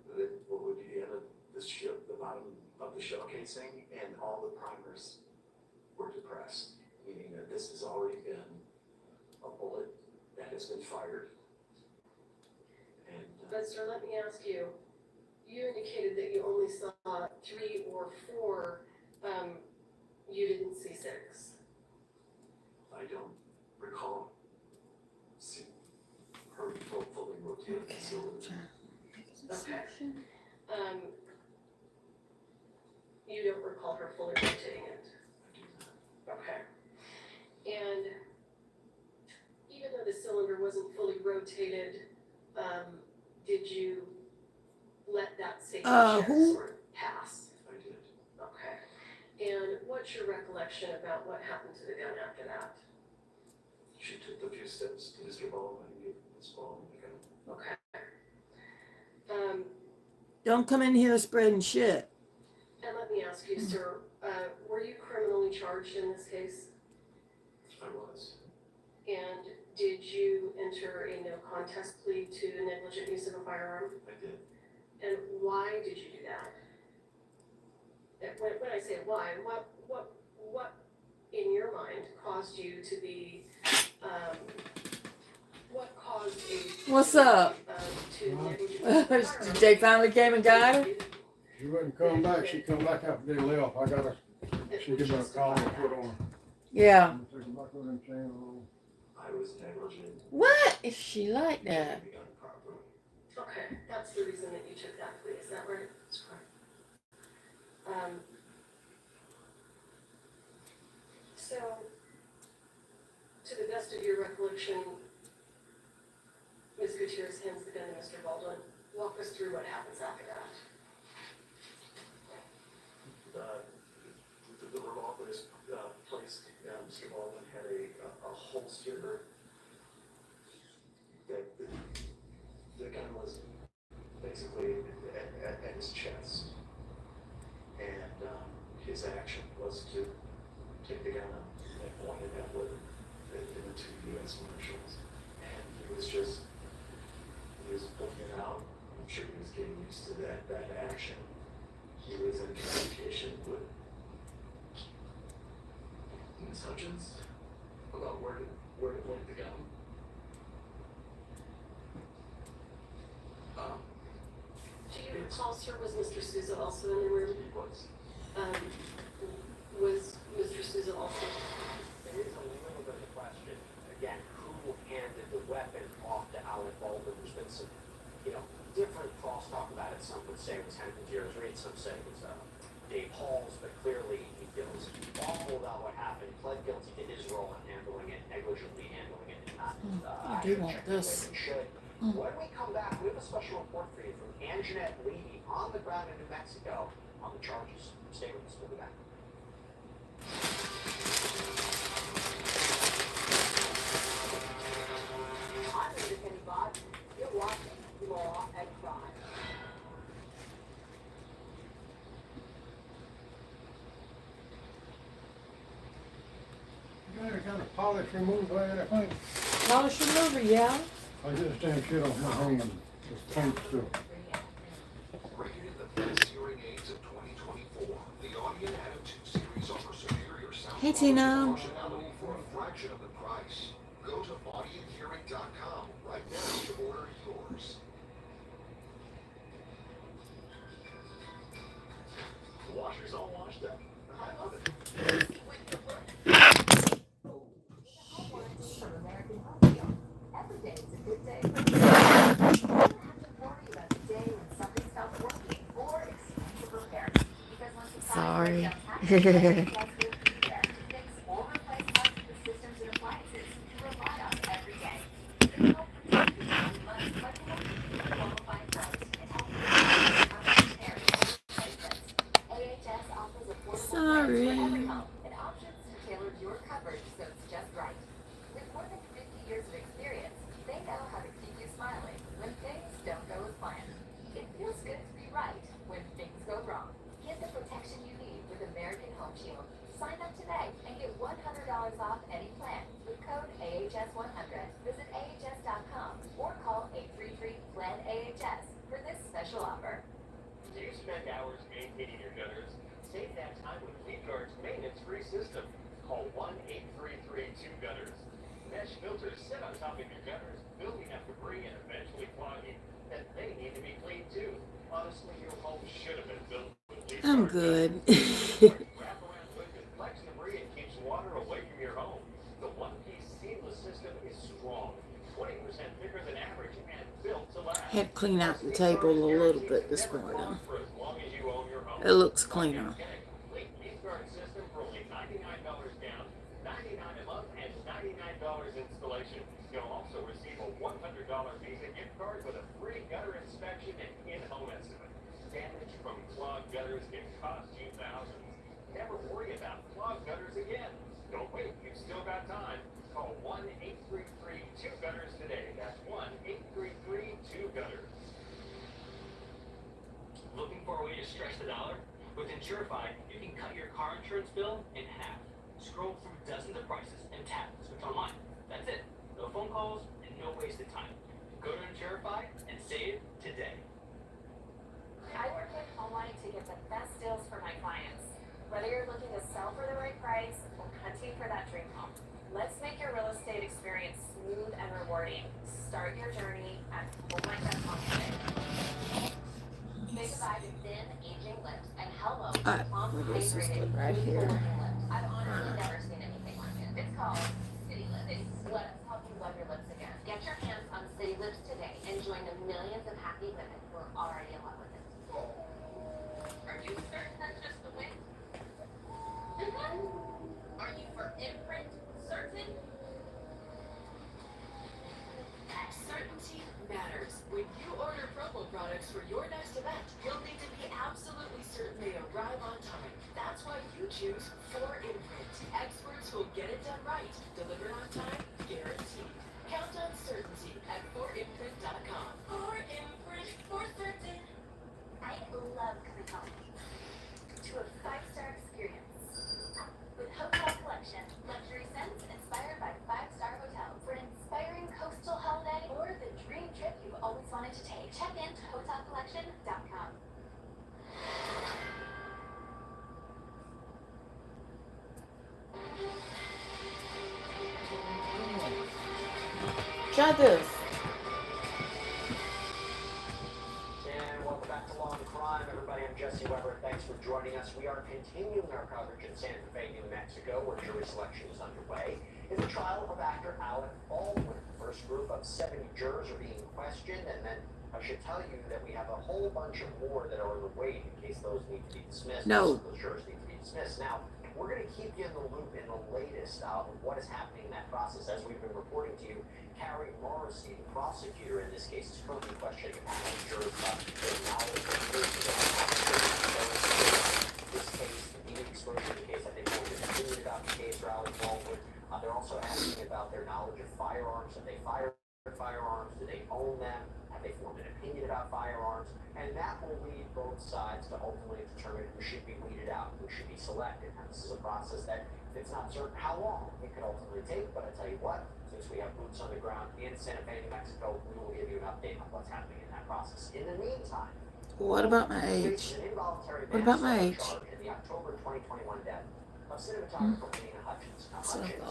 What would be the bottom of the shell casing, and all the primers were depressed, meaning that this has already been a bullet that has been fired. And But sir, let me ask you, you indicated that you only saw 3 or 4, you didn't see 6. I don't recall seeing her fully rotated facility. Okay. You don't recall her fully rotating it? I do not. Okay. And even though the cylinder wasn't fully rotated, did you let that safety check Who? sort of what's your recollection about what happened to the gun after that? She took the few steps to Mr. Baldwin and gave Miss Baldwin the gun. Okay. Don't come in here spreading shit. And let me ask you, sir, were you criminally charged in this case? I was. And did you enter a no contest plea to negligent use of a firearm? I did. And why did you do that? When I say why, what in your mind caused you to be, what caused a... What's up? To negligent use of a firearm? They finally came and got her? She wouldn't come back, she come back after they left, I got her, she give me a call and put on her. Yeah. I'm taking back with them chain on. I was negligent. What is she like that? The gun properly. Okay, that's the reason that you took that plea, is that right? That's correct. So, to the best of your recollection, Ms. Gutierrez hands the gun to Mr. Baldwin. Walk us through what happens after that. The revolver is placed. Mr. Baldwin had a holster. The gun was basically at his chest, and his action was to take the gun up and point it upward in the two U.S. Marshals, and he was pulling it out. I'm sure he was getting used to that action. He was in communication with Ms. Hutchins about where to point the gun. Do you recall, sir, was Mr. Souza also in the room? He was. Was Mr. Souza also? There is a little bit of a question. Again, who handed the weapon off to Alec Baldwin? There's been some, different crosstalk about it. Some would say it was Henry Gutierrez Reed, some say it was Dave Halls, but clearly he feels awful about what happened, pled guilty to his role in handling it, negligently handling it, and not I do want this. he should. When we come back, we have a special report for you from Anjanette Levy on the ground in New Mexico on the charges. Stay with us. We'll be back. I'm Linda Kenny Bott. You're watching Law and Crime. You got any kind of polish removal or anything? Polish remover, yeah. I just stand shit off my hand, just paint still. Rated the best hearing aids of 2024, the Audio Attitude series offers superior sound Hey, Tina. functionality for a fraction of the price. Go to audiohearing.com right now to order yours. The washer's all washed up. I love it. Every day is a good day for you. You don't have to worry about the day when something stops working or expensive repairs. Because once the Sorry. will be there to fix or replace parts of the systems and appliances you rely on every day. They help protect you from money, but they help you qualify price and help you repairs or replacements. AHS offers affordable Sorry. plans for every home and options to tailor your coverage so it's just right. With more than 50 years of experience, they know how to keep you smiling when things don't go as planned. It feels good to be right when things go wrong. Get the protection you need with American Home Shield. Sign up today and get $100 off any plan with code AHS100. Visit AHS.com or call 833-PLAN-AHS for this special offer. Do you spend hours maintaining your gutters? Save that time with LeadGuard's maintenance-free system. Call 1-833-2-GUTTERS. Mesh filters sit on top of your gutters, building up debris and eventually clogging. And they need to be cleaned too. Honestly, your home should have been built with LeadGuard. I'm good. Wraparound liquid collects debris and keeps water away from your home. The one-piece seamless system is strong, 20% thicker than average, and built to last. Had to clean out the table a little bit this morning. For as long as you own your home. It looks cleaner. Complete LeadGuard system for only $99 down, $99 a month, and $99 installation. You'll also receive a $100 Visa gift card with a free gutter inspection and in-home estimate. Damage from clogged gutters can cost you thousands. Never worry about clogged way to stretch the dollar? With Insurify, you can cut your car insurance bill in half. Scroll through dozens of prices and tap switch online. That's it. No phone calls and no wasted time. Go to Insurify and save today. I work with online to get the best deals for my clients. Whether you're looking to sell for the right price or hunting for that dream home, let's make your real estate experience smooth and rewarding. Start your journey at homelight.com today. Say goodbye to thin, aging lips and hello to plump, this is hydrated, right here. youthful-looking lips. I've honestly never seen anything like it. It's called City Lips. Let's help you love your lips again. Get your hands on City Lips today and join the millions of happy women who are already in love with it. Are you certain that's just the wing? Are you for imprint certain? Certainty matters. When you order promo products for your next event, you'll need to be absolutely certain they arrive on time. That's why you choose 4imprint. Experts will get it done right. Delivered on time, guaranteed. Count on certainty at 4imprint.com. 4imprint for certain. I love coming home to a 5-star experience with Hotel Collection, luxury scents inspired by 5-star hotels for an inspiring coastal holiday or the dream trip you've always wanted to take. Check in to hotelcollection.com. Try this. And welcome back to Law and Crime, everybody. I'm Jesse Weber. Thanks for joining us. We are continuing our coverage in Santa Fe, New Mexico, where jury selection is underway in the trial of actor Alec Baldwin. The first group of 70 jurors are being questioned, and then I should tell you that we have a whole bunch of more that are in the wait in case those need to be dismissed. No. Those jurors need to be dismissed. Now, we're going to keep you in the loop in the latest of what is happening in that process. As we've been reporting to you, Carrie Morrissey, the prosecutor in this case, is currently questioning a panel of jurors about their knowledge of this case, the media exposure to the case, that they formed an opinion about the case for Alec Baldwin. They're also asking about their knowledge of firearms. Have they fired firearms? Do they own them? Have they formed an opinion about firearms? And that will lead both sides to ultimately determine who should be weeded out, who should be selected. Now, this is a process that it's not certain how long it could ultimately take, but I tell you what, since we have boots on the ground in Santa Fe, New Mexico, we will give you an update on what's happening in that process. In the meantime, What about my age? What about my age? In the October 2021 death of cinematographer Nina Hutchins. Now, Hutchins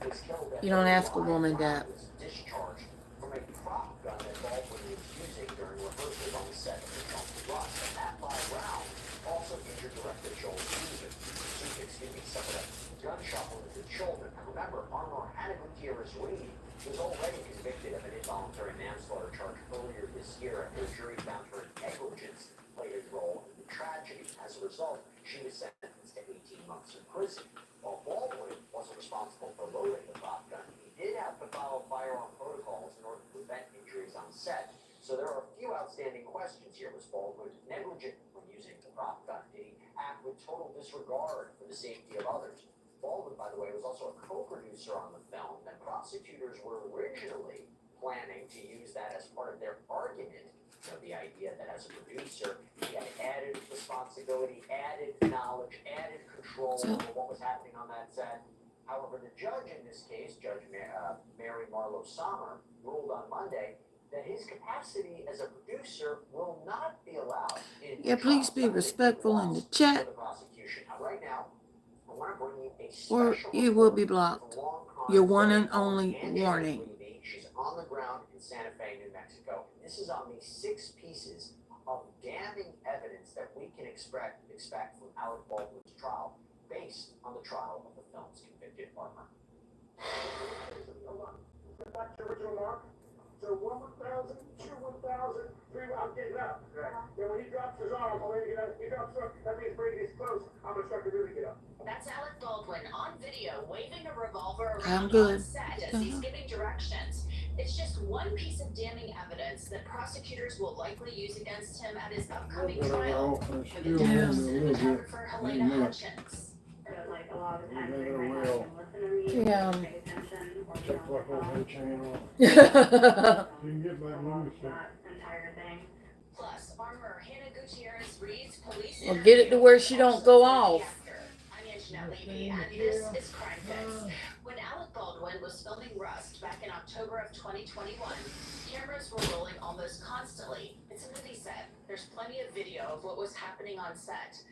was killed You don't ask a woman that. was discharged from a prop gun that Baldwin was using during rehearsals on the set of the film Rust. And that live round also injured director Joel Susan. Suffered a gunshot wound to the shoulder. Now remember, Armor Hannah Gutierrez-Reed was already convicted of an involuntary manslaughter charge earlier this year after a jury found her negligence played a role in the tragedy. As a result, she was sentenced to 18 months in prison. While Baldwin wasn't responsible for loading the prop gun, he did have to follow firearm protocols in order to prevent injuries on set. So there are a few outstanding questions here. Was Baldwin negligent when using the prop gun? Did he act with total disregard for the safety of others? Baldwin, by the way, was also a co-producer on the film, and prosecutors were originally planning to use that as part of their argument. You know, the idea that as a producer, he had added responsibility, added knowledge, added control over what was happening on that set. However, the judge in this case, Judge Mary Marlowe Sommer, ruled on Monday that his capacity as a producer will not be allowed in Please be respectful in the chat, the prosecution. Now, right now, I want to bring you a or special you will be report blocked. from Long Your Crime's one very and own only Angela warning. Levy. She's on the ground in Santa Fe, New Mexico. This is on the 6 pieces of damning evidence that we can expect from Alec Baldwin's trial, based on the trial of the film's convicted armor. Back to the original mark. So 1,000, 2,000, 3, I'm getting up. Right. Then when he drops his arm, he drops up, that means bringing his close. I'm gonna start to really get up. That's Alec Baldwin on video waving a revolver I'm around good. on set as he's giving directions. It's just one piece of damning evidence that prosecutors will likely use against him at his upcoming trial for the death of cinematographer Helena Hutchins. Like a lot of the times Yeah, they might well. not even listen to me, Yeah. pay attention, or be Check on like their on phone. her channel. Yeah. You can get my Along movie that entire thing. Plus, armorer Hannah Gutierrez reads police Or get it to where she don't go off. I'm Anjanette Levy, and this is Crime Fix. When Alec Baldwin was filming Rust back in October of 2021, cameras were rolling almost constantly. It's a movie set. There's plenty of video of what was happening on set.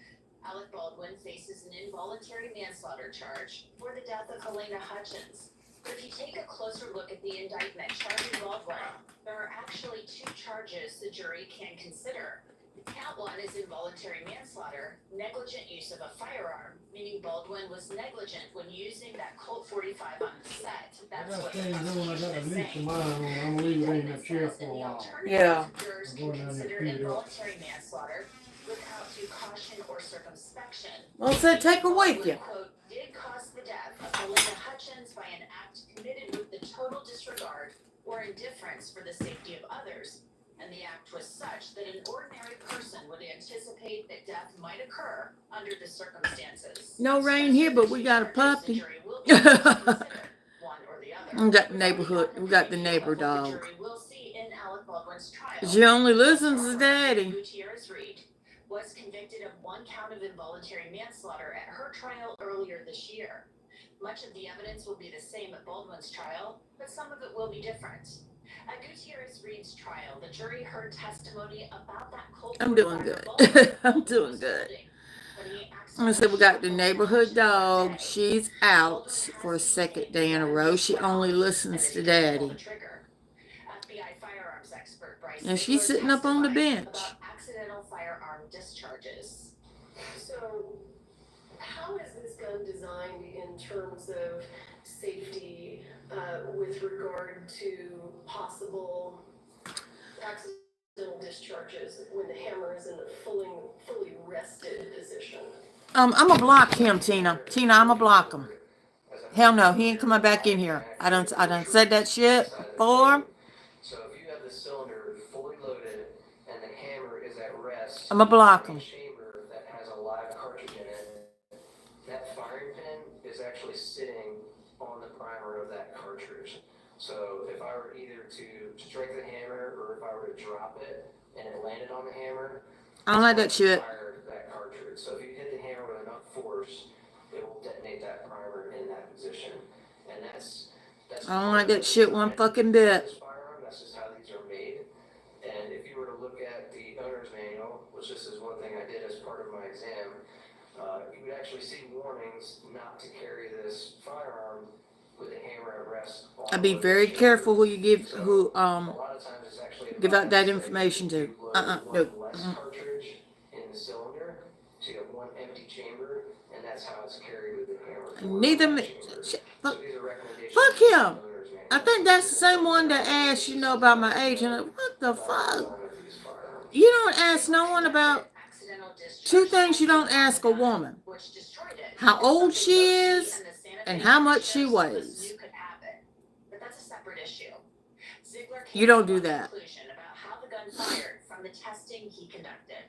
Alec Baldwin faces an involuntary manslaughter charge for the death of Helena Hutchins. But if you take a closer look at the indictment charging Baldwin, there are actually 2 charges the jury can consider. Count 1 is involuntary manslaughter, negligent use of a firearm, meaning Baldwin was negligent when using that Colt 45 on the set. That's what the prosecution is saying. I'm gonna leave it in that chair for a while. Yeah. Jurors can consider involuntary manslaughter without due caution or circumspection. Well, said take her with you. Quote, did cause the death of Helena Hutchins by an act committed with the total disregard or indifference for the safety of others. And the act was such that an ordinary person would anticipate that death might occur under the circumstances. No rain here, but we got a puppy. One or the other. We got the neighborhood. We got the neighbor dog. The jury will see in Alec Baldwin's trial. She only listens to daddy. Gutierrez Reed was convicted of 1 count of involuntary manslaughter at her trial earlier this year. Much of the evidence will be the same at Baldwin's trial, but some of it will be different. At Gutierrez Reed's trial, the jury heard testimony about that Colt. I'm doing good. I'm doing good. I said we got the neighborhood dog. She's out for a 2nd day in a row. She only listens to daddy. And she's sitting up on the bench. Accidental firearm discharges. So, how is this gun designed in terms of safety with regard to possible accidental discharges when the hammer is in a fully rested position? I'm gonna block him, Tina. Tina, I'm gonna block him. Hell no, he ain't coming back in here. I done said that shit before. So if you have the cylinder fully loaded and the hammer is at rest, I'm gonna block him. chamber that has a live cartridge in it, that firing pin is actually sitting on the primer of that cartridge. So if I were either to strike the hammer or if I were to drop it and it landed on the hammer, I don't like that shit. fire that cartridge. So if you hit the hammer with enough force, it will detonate that primer in that position. And that's I don't like that shit one fucking bit. this firearm, that's just how these are made. And if you were to look at the owner's manual, which this is one thing I did as part of my exam, you would actually see warnings not to carry this firearm with the hammer at rest. I'd be very careful who you give, A lot of times it's actually give out that information to. No. less cartridge in the cylinder, so you have 1 empty chamber, and that's how it's carried with the hammer. Neither. So these are recommendations Fuck from the him. owner's manual. I think that's the same one that asked, about my age. And what the fuck? Of these firearms. You don't ask no one about 2 things you don't ask a woman. How old she is and how much she weighs. But that's a separate issue. Ziegler You don't do that. About how the gun fired from the testing he conducted.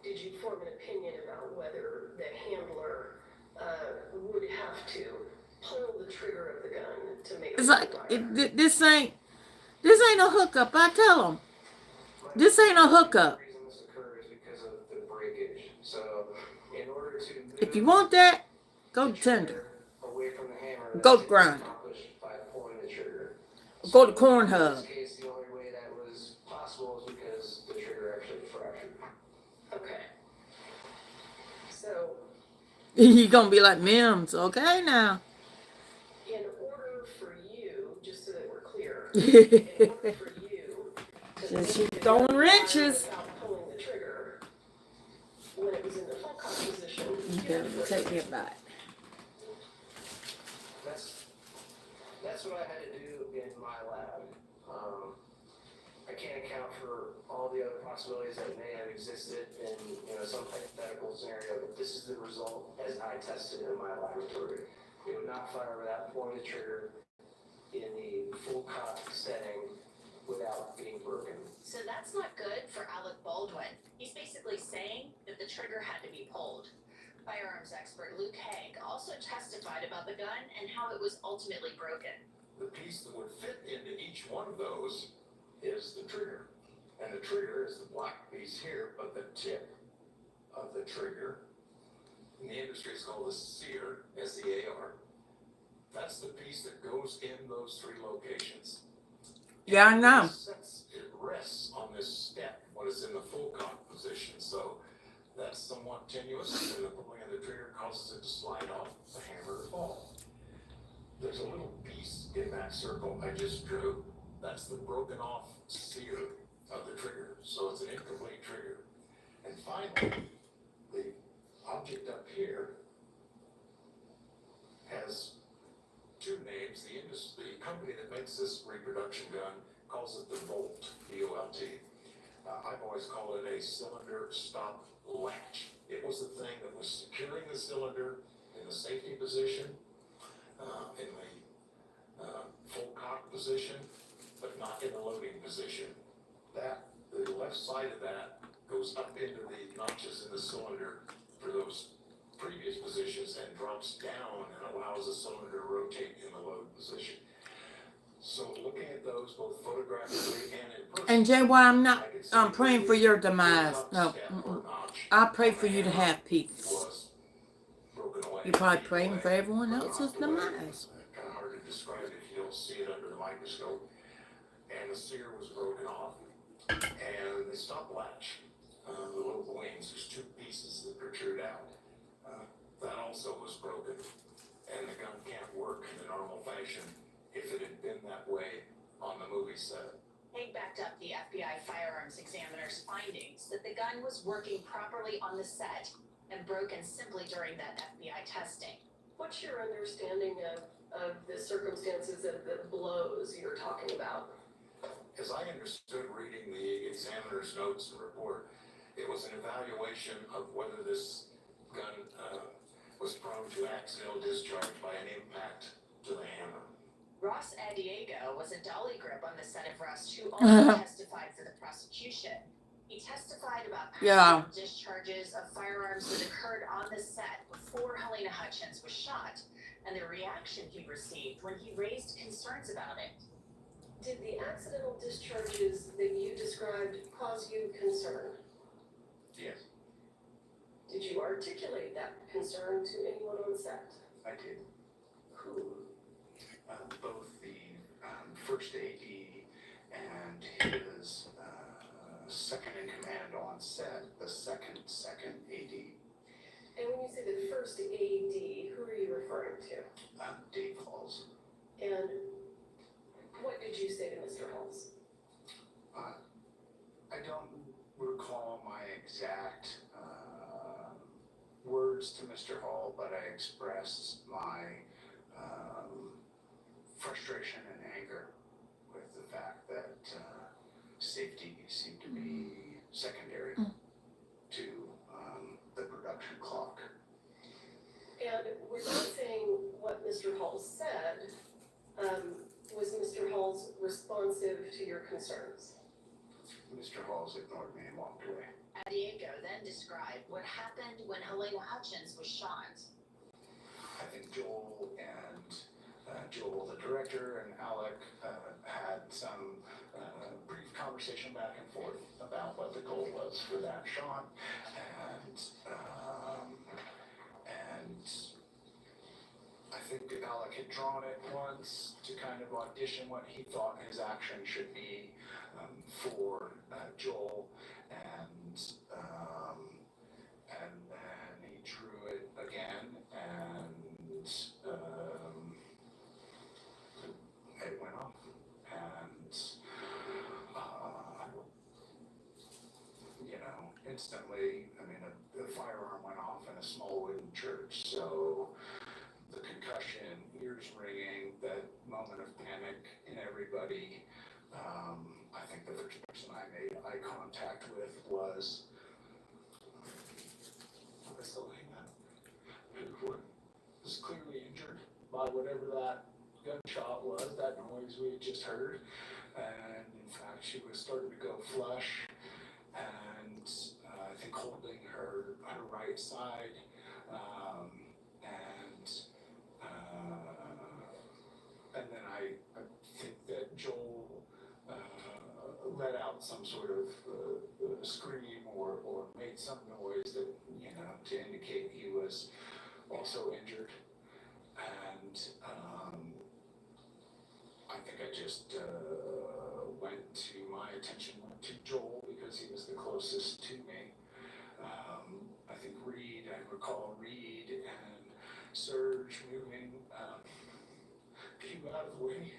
Did you form an opinion about whether the handler would have to pull the trigger of the gun to make It's it like fire? this ain't no hookup. I tell them this ain't no hookup. The reason this occurs is because of the breakage. So, in order to move If you want that, go to Tinder. away from the hammer, Go that's grind. accomplished by pulling the trigger. Go to In Cornhub. this case, the only way that was possible is because the trigger actually fractured. Okay. So, You're gonna be like Mims, okay now. in order for you, just so that we're clear, in order for you to Since make she's the throwing gun wrenches. fire without pulling the trigger, when it was in the full cock position, You better take me a bite. That's what I had to do in my lab. I can't account for all the other possibilities that may have existed in some hypothetical scenario, but this is the result as I tested in my laboratory. It would not fire without pulling the trigger in the full cock setting without being broken. So that's not good for Alec Baldwin. He's basically saying that the trigger had to be pulled. Firearms expert Luke Haig also testified about the gun and how it was ultimately broken. The piece that would fit into each one of those is the trigger. And the trigger is the black piece here, but the tip the trigger. In the industry, it's called a sear, S-E-A-R. That's the piece that goes in those 3 locations. Yeah, I know. It rests on this step when it's in the full cock position. So that's somewhat tenuous, and the pulling of the trigger causes it to slide off the hammer or fall. There's a little piece in that circle I just drew. That's the broken off sear of the trigger. So it's an incomplete trigger. And finally, the object up here has 2 names. The company that makes this reproduction gun calls it the Bolt, B-O-L-T. I've always called it a cylinder stop latch. It was the thing that was securing the cylinder in the safety position, in the full cock position, but not in the loading position. The left side of that goes up into the notches in the cylinder for those previous positions and drops down and allows the cylinder to rotate in the load position. So looking at those both photographically and in person. And Jay, why I'm praying for your demise. No, I pray for you to have peace. You're probably praying for everyone else's demise. Kind of hard to describe if you don't see it under the microscope. And the sear was broken off, and the stop latch, the little wings, there's 2 pieces that protrude out. That also was broken, and the gun can't work in the normal fashion if it had been that way on the movie set. Haig backed up the FBI firearms examiner's findings that the gun was working properly on the set and broken simply during that FBI testing. What's your understanding of the circumstances of the blows you're talking about? As I understood reading the examiner's notes and report, it was an evaluation of whether this gun was prone to accidental discharge by an impact to the hammer. Ross Adiego was a dolly grip on the set of Rust who also testified for the prosecution. He testified about accidental discharges of firearms that occurred on the set before Helena Hutchins was shot, and the reaction he received when he raised concerns about it. Did the accidental discharges that you described cause you concern? Yes, Did you articulate that concern to anyone on set? I did. Who? Both the first AD and his second in command on set, the second AD. And when you say the first AD, who are you referring to? Dave Halls. And what did you say to Mr. Halls? I don't recall my exact words to Mr. Hall, but I expressed my frustration and anger with the fact that safety seemed to be secondary to the production clock. And we're not saying what Mr. Halls said. Was Mr. Halls responsive to your concerns? Mr. Halls ignored me and walked away. Adiego then described what happened when Helena Hutchins was shot. I think Joel the director, and Alec had some brief conversation back and forth about what the goal was for that shot, and I think Alec had drawn it once to kind of audition what he thought his action should be for Joel, and then he drew it again, and it went off, and instantly, the firearm went off in a small wooden church, so the concussion, ears ringing, that moment of panic in everybody. I think the first person I made eye contact with was Helena, who was clearly injured by whatever that gunshot was, that noise we had just heard. And in fact, she was starting to go flush, and I think holding her right side, and then I think that Joel let out some sort of scream or audible and made some noise that, you know, to indicate he was also injured. And I think I just my attention went to Joel because he was the closest to me. I think I recall Reed and Serge moving Pew out of the way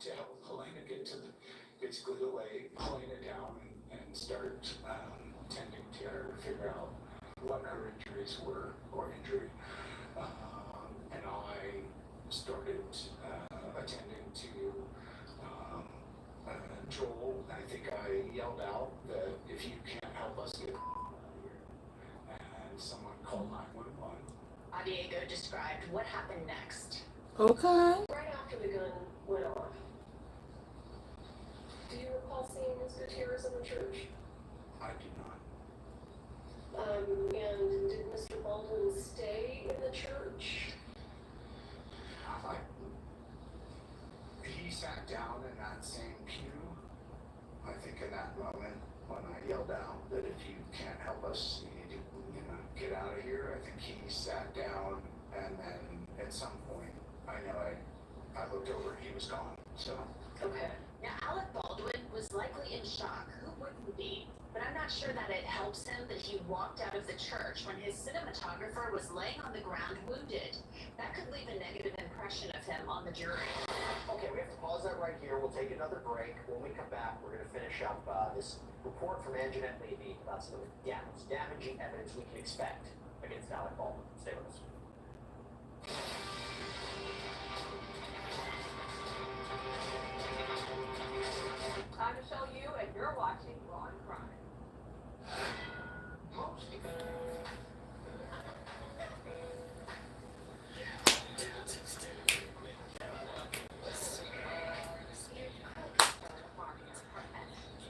to help Helena get to basically lay Helena down and start tending to her to figure out what her injuries were or injury. And I started attending to Joel. I think I yelled out that if you can't help us get out of here, and someone called 911. Diego described what happened next. Okay. Right after the gun went off, do you recall seeing Ms. Gutierrez in the church? I do not. And did Mr. Baldwin stay in the church? He sat down in that same pew. I think in that moment when I yelled out that if you can't help us, you need to, you know, get out of here. I think he sat down, and then at some point, I know I looked over and he was gone. So. Okay. Now, Alec Baldwin was likely in shock. Who wouldn't be? But I'm not sure that it helps him that he walked out of the church when his cinematographer was laying on the ground wounded. That could leave a negative impression of him on the jury. Okay, we have to pause that right here. We'll take another break. When we come back, we're going to finish up this report from Anjanette Levy about some of the damaging evidence we can expect against Alec Baldwin. Stay with us. I'm Michelle Yu, and you're watching Raw and Crime.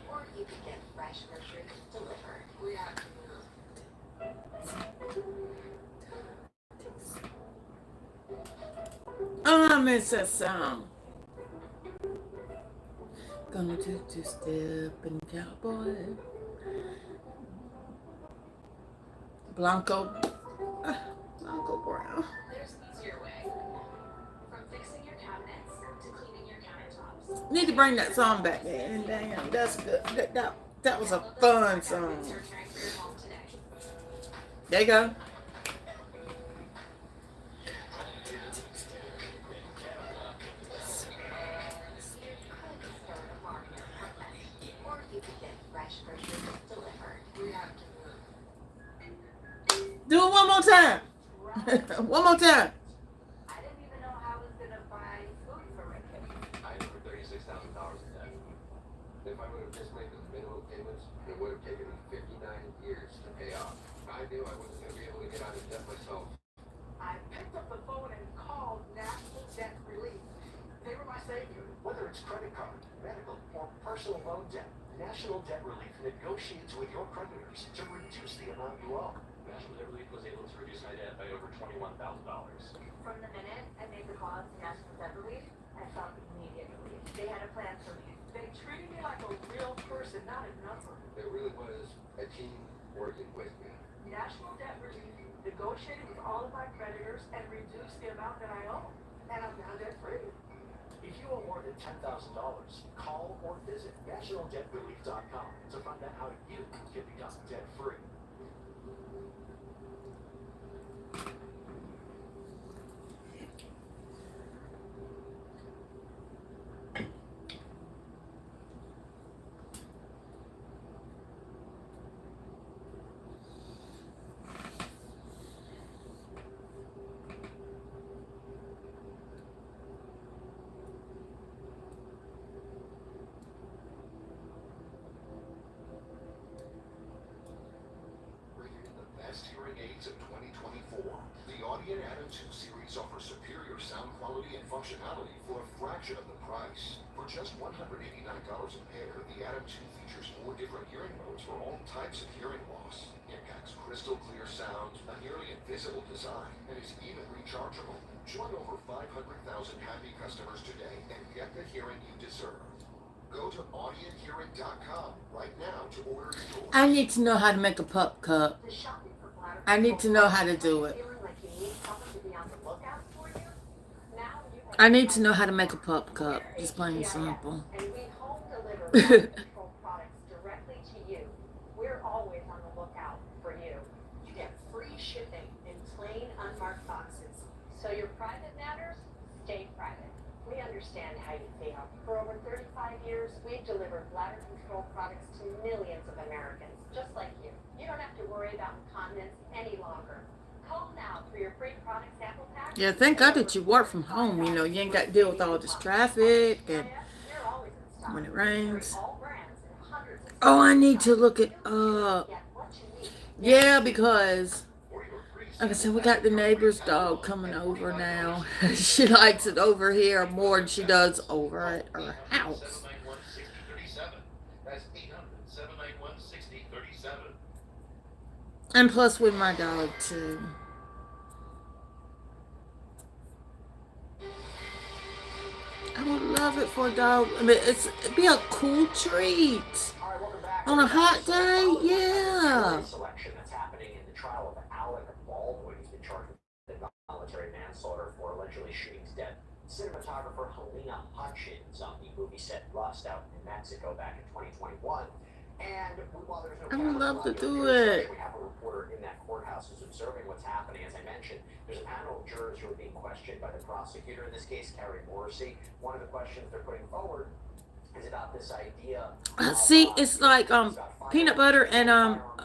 Or you could get fresh groceries delivered. Oh, I miss that song. Gonna do two-step and cowboy. Blanco Brown. There's an easier way. From fixing your cabinets to cleaning your countertops. Need to bring that song back, man. Damn, that's good. That was a fun song. You're caring for your home today. There you go. Or you could get fresh groceries delivered. Do it one more time. One more time. I didn't even know how I was going to buy food for my kids. I had over $36,000 in debt. If I would have just made the minimum payments, it would have taken me 59 years to pay off. I knew I wasn't going to be able to get out of debt myself. I picked up the phone and called National Debt Relief. They were my savior. Whether it's credit card, medical, or personal loan debt, National Debt Relief negotiates with your creditors to reduce the amount you owe. National Debt Relief was able to reduce my debt by over $21,000. From the minute I made the call to National Debt Relief, I felt immediate relief. They had a plan for me. They treated me like a real person, not a number. There really was a team working with me. National Debt Relief negotiated with all of my creditors and reduced the amount that I owe. And I'm now debt free. If you owe more than $10,000, call or visit nationaldebtrelief.com to find out how you can become debt-free. Best hearing aids of 2024. The Audient Atom 2 series offers superior sound quality and functionality for a fraction of the price. For just $189 a pair, the Atom 2 features 4 different hearing modes for all types of hearing loss. It packs crystal clear sound, a nearly invisible design, and is even rechargeable. Join over 500,000 happy customers today and get the hearing you deserve. Go to audiohearing.com right now to order yours. I need to know how to make a pup cup. The shopping for bladder I need to know how to do it. feeling like you need someone to be on the lookout for you? Now you have I need to know how to make a pup cup. Just plain and simple. and we home deliver bladder control products directly to you. We're always on the lookout for you. You get free shipping in plain, unmarked boxes. So your private matters stay private. We understand how you feel. For over 35 years, we've delivered bladder control products to millions of Americans, just like you. You don't have to worry about incontinence any longer. Call now for your free product sample pack. Yeah, thank God that you work from home. You know, you ain't got to deal with all this traffic and when it rains. Oh, I need to look it up. Yeah, because like I said, we got the neighbor's dog coming over now. She likes it over here more than she does over at her house. 791-6037. That's 800-791-6037. And plus with my dog too. I would love it for a dog. I mean, it'd be a cool treat. All right, welcome back. On a hot day, yeah. Selection that's happening in the trial of Alec Baldwin. He's been charged with involuntary manslaughter for allegedly shooting to death cinematographer Helena Hutchins on the movie set Rust out in Mexico back in 2021. And while there's no I would love to do camera, it. we have a reporter in that courthouse who's observing what's happening. As I mentioned, there's a panel of jurors who are being questioned by the prosecutor in this case, Carrie Morrissey. One of the questions they're putting forward is about this idea. See, it's like peanut butter and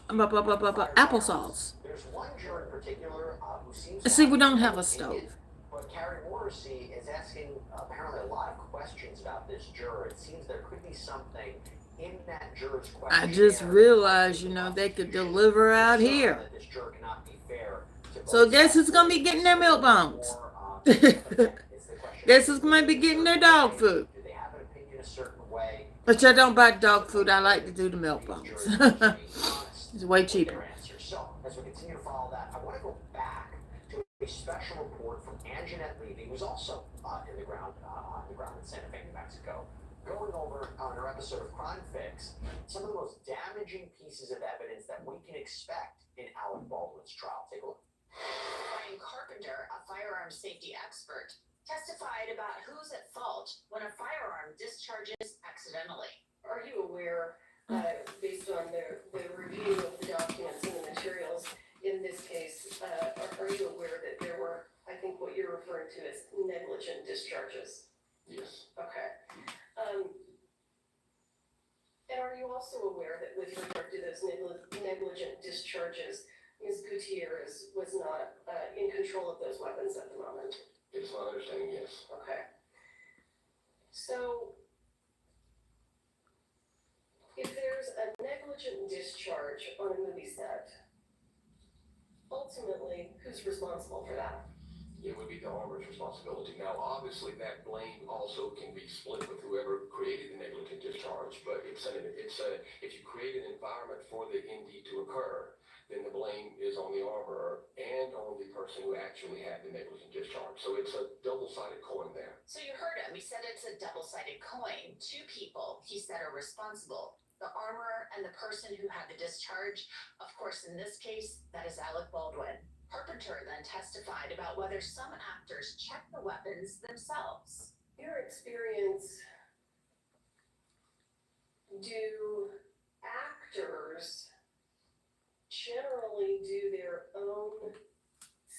applesauce. There's one juror in particular who seems See, we don't have a stove. But Carrie Morrissey is asking apparently a lot of questions about this juror. It seems there could be something in that juror's question. I just realized, you know, they could deliver out here. This juror cannot be fair to So guess who's gonna be getting their milk bones? Guess who's gonna be getting their dog food? Do they have an opinion a certain way? But I don't buy dog food. I like to do the milk bones. It's way cheaper. So, as we continue to follow that, I want to go back to a special report from Anjanette Levy, who's also on the ground in Santa Fe, New Mexico, going over on her episode of Crime Fix some of the most damaging pieces of evidence that we can expect in Alec Baldwin's trial. Take a look. Brian Carpenter, a firearm safety expert, testified about who's at fault when a firearm discharges accidentally. Are you aware, based on the review of the documents and the materials in this case, are you aware that there were, I think what you're referring to as negligent discharges? Yes. Okay. And are you also aware that with regard to those negligent discharges, Ms. Gutierrez was not in control of those weapons at the moment? It's my understanding, yes. Okay. So, if there's a negligent discharge on a movie set, ultimately, who's responsible for that? It would be the armor's responsibility. Now, obviously, that blame also can be split with whoever created the negligent discharge, but if you create an environment for the ND to occur, then the blame is on the armorer and on the person who actually had the negligent discharge. So it's a double-sided coin there. So you heard him. He said it's a double-sided coin. Two people, he said, are responsible. The armorer and the person who had the discharge. Of course, in this case, that is Alec Baldwin. Carpenter then testified about whether some actors check the weapons themselves. Your experience, do actors generally do their own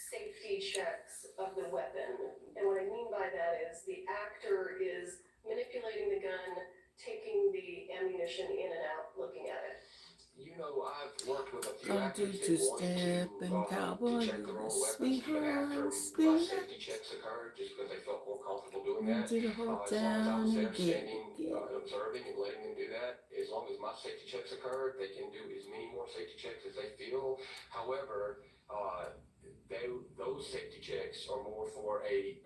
safety checks of the weapon? And what I mean by that is the actor is manipulating the gun, taking the ammunition in and out, looking at it. You know, I've worked with a few Come actors to that step and wanted cowboy, to check their own weapons even after safety checks occurred, just because they felt more comfortable doing that. to the whole As long as I town was and there get standing and observing and letting them do that, as long as my safety checks occurred, they can do as many more safety checks as they feel. However, those safety checks are more for a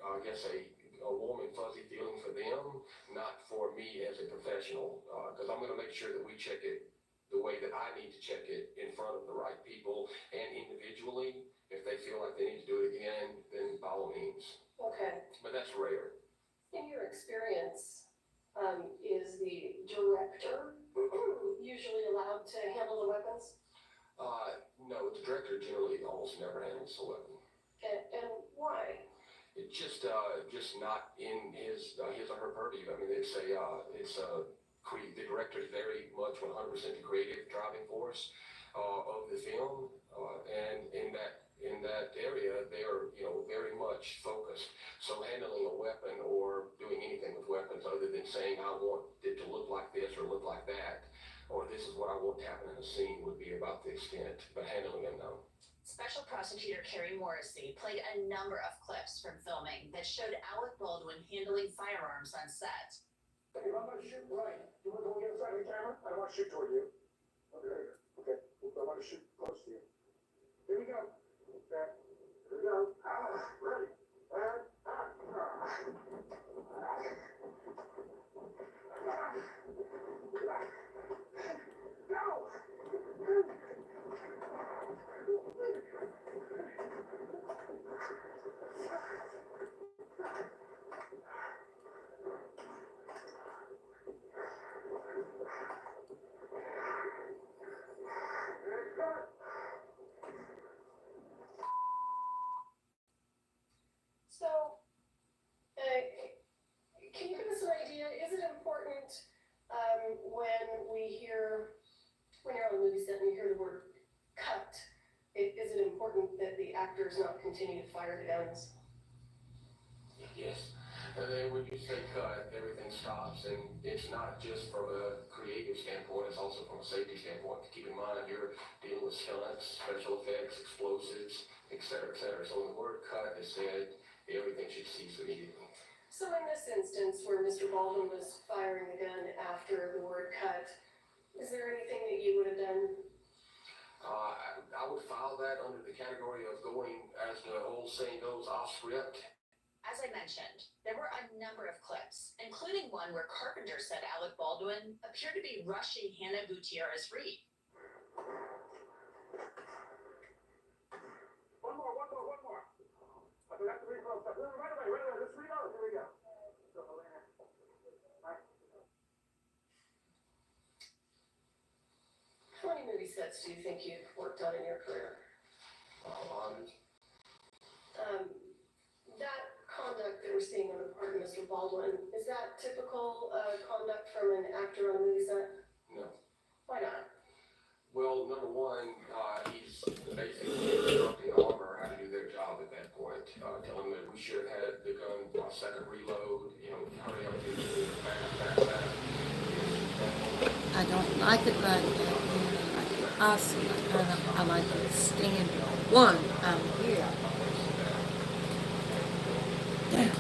warm and fuzzy feeling for them, not for me as a professional, because I'm going to make sure that we check it the way that I need to check it in front of the right people and individually. If they feel like they need to do it again, then by all means. Okay. But that's rare. In your experience, Is the director usually allowed to handle the weapons? No, the director generally almost never handles the weapon. And why? It's just not in his or her purview. I mean, the director is very much 100% the creative driving force of the film, and in that area, they are very much focused. So handling a weapon or doing anything with weapons, other than saying I want it to look like this or look like that, or this is what I want to happen in a scene, would be about the extent. But handling them, no. Special Prosecutor Carrie Morrissey played a number of clips from filming that showed Alec Baldwin handling firearms on set. If I'm gonna shoot right, you wanna go get in front of the camera? I don't wanna shoot toward you. Okay, okay, I wanna shoot close to you. Here we go. Okay, here we go. Ready. And, go! So, can you give us an idea, is it important, when you're on a movie set and you hear the word cut, is it important that the actors not continue to fire the guns? Yes. And then when you say cut, everything stops, and it's not just from a creative standpoint, it's also from a safety standpoint. Keep in mind, you're dealing with stunts, special effects, explosives, et cetera, et cetera. So when the word cut is said, everything should cease immediately. So in this instance where Mr. Baldwin was firing the gun after the word cut, is there anything that you would have done? I would file that under the category of going, as the old saying goes, off script. As I mentioned, there were a number of clips, including one where Carpenter said Alec Baldwin appeared to be rushing Hannah Gutierrez-Reed. One more. I forgot to read close up. Right away, let's reload. Here we go. So, Elena. Right. How many movie sets do you think you've worked on in your career? That conduct that we're seeing on the part of Mr. Baldwin, is that typical conduct from an actor on a movie set? No. Why not? Well, number one, he's basically instructing the armor how to do their job at that point, telling them that we should have had the gun a second reload, hurry up, do it fast. I don't like it like that. I like it awesome. I like it stand one. I'm here. Yeah.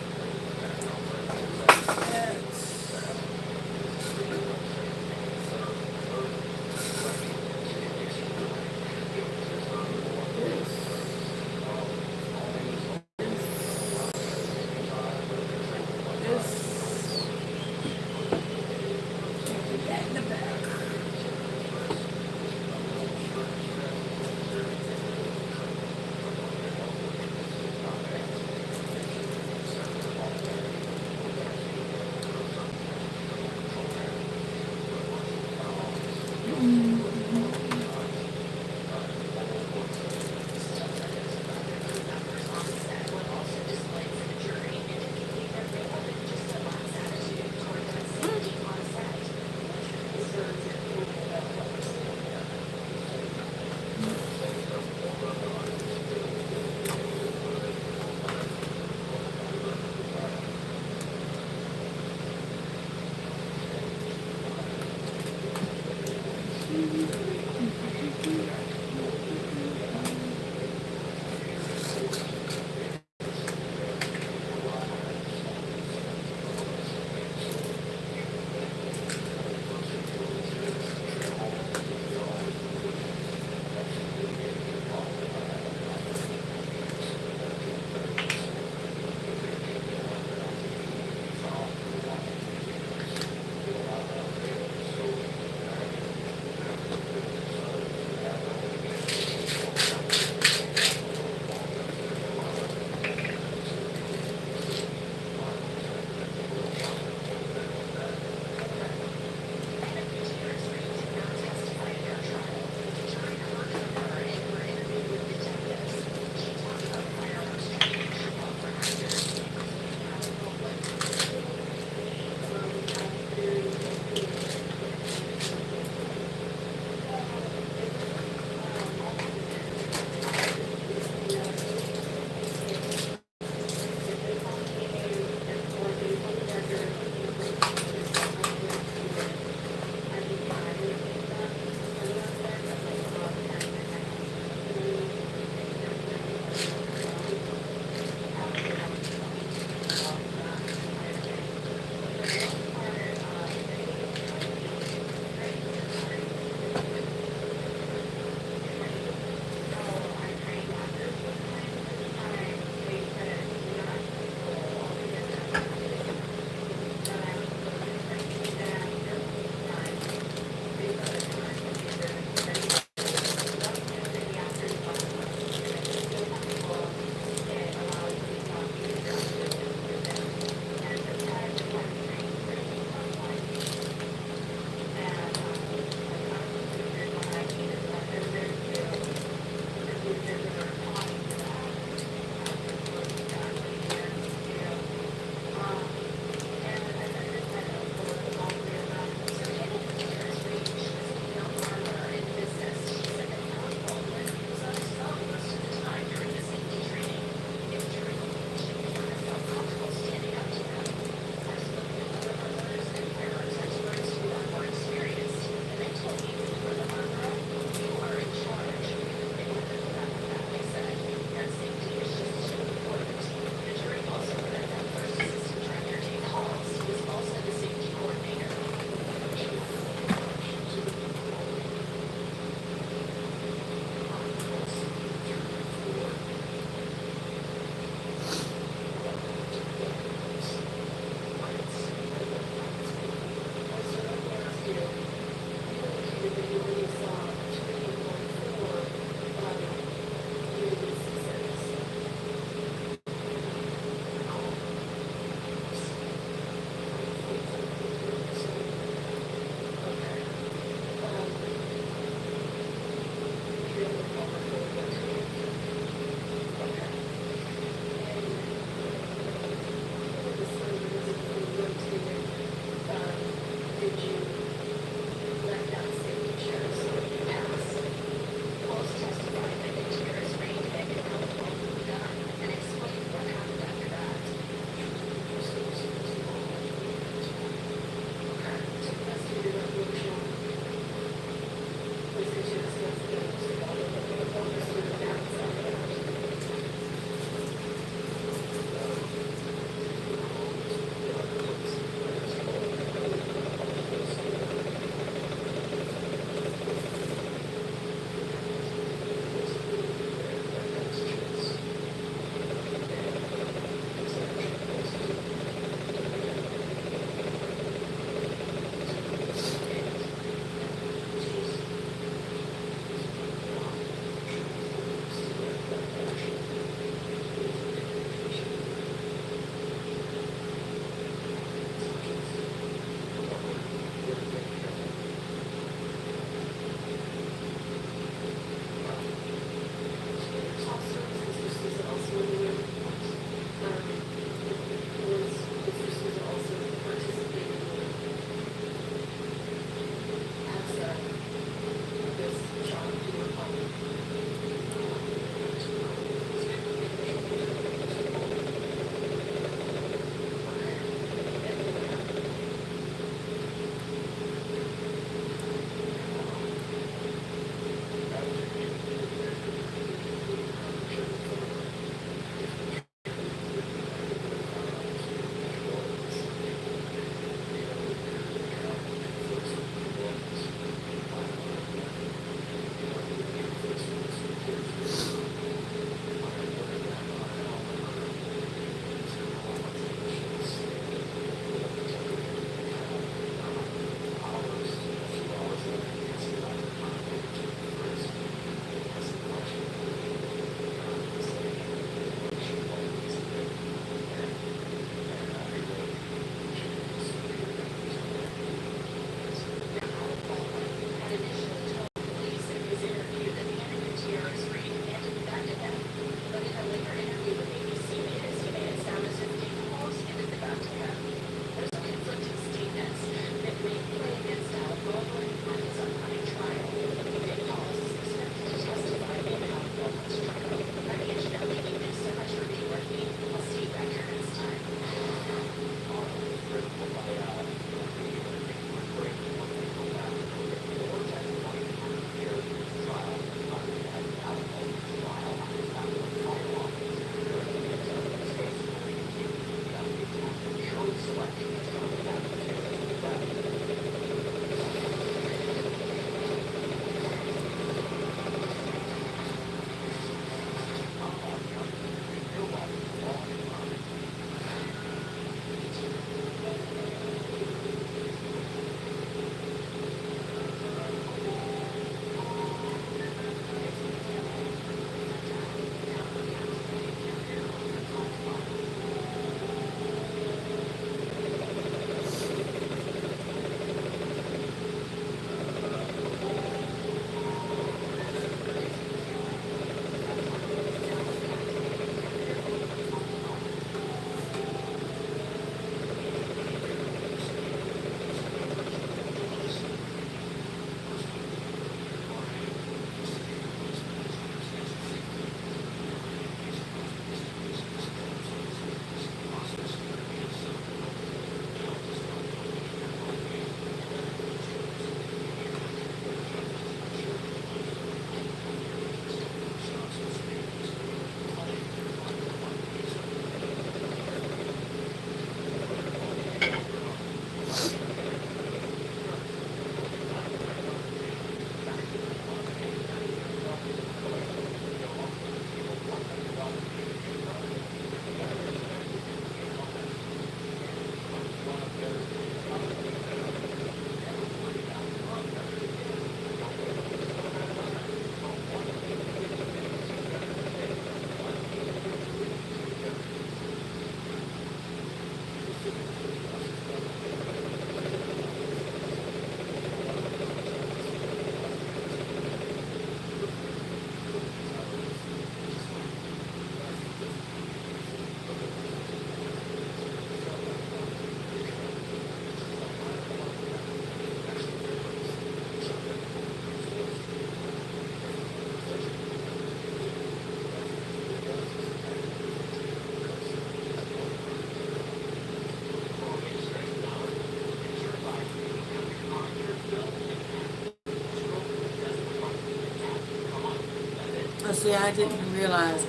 I see, I didn't realize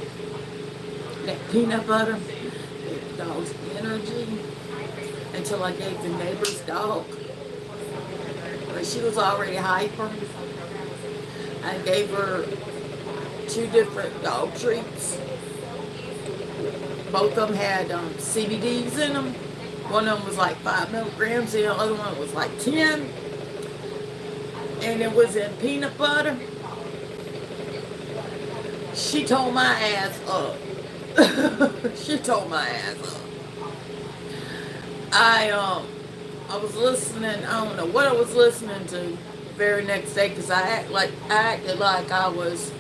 that peanut butter gave dogs energy until I gave the neighbor's dog. But she was already hyper. I gave her 2 different dog treats. Both of them had CBDs in them. One of them was like 5 milligrams, the other one was like 10. And it was in peanut butter. She tore my ass up. She tore my ass up. I was listening, I don't know what I was listening to the very next day, because I acted like I was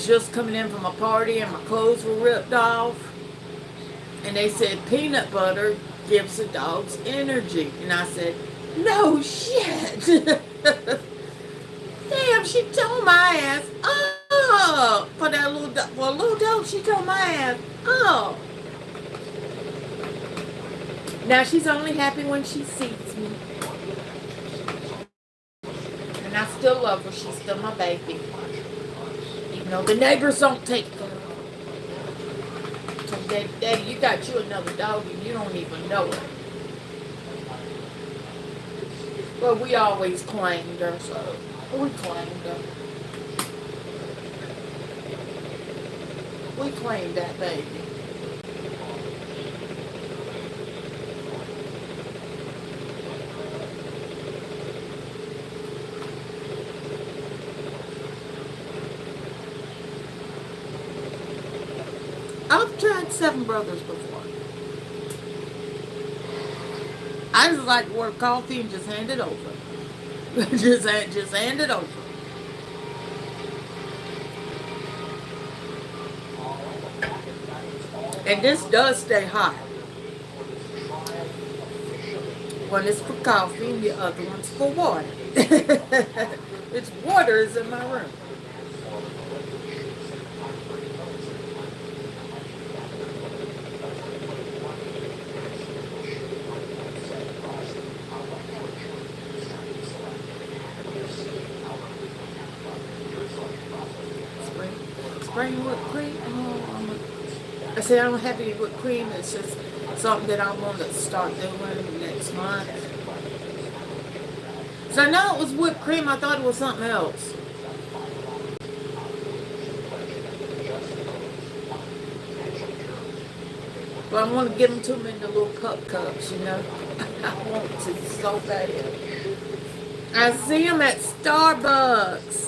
just coming in from a party and my clothes were ripped off. And they said peanut butter gives the dogs energy. And I said, no shit. Damn, she tore my ass up. For a little dog, she tore my ass up. Now she's only happy when she sees me. And I still love her. She's still my baby. Even though the neighbors don't take care of her. So Daddy, you got you another dog and you don't even know it. But we always claimed her, so we claimed her. We claimed that baby. I've tried 7 Brothers before. I just like to order coffee and just hand it over. just hand it over. And this does stay hot. One is for coffee and the other one's for water. It's water is in my room. Spring whipped cream. I said I don't have any whipped cream. It's just something that I want to start doing next month. So I know it was whipped cream. I thought it was something else. But I want to give them to them in the little cups, you know. I want to so bad. I see them at Starbucks.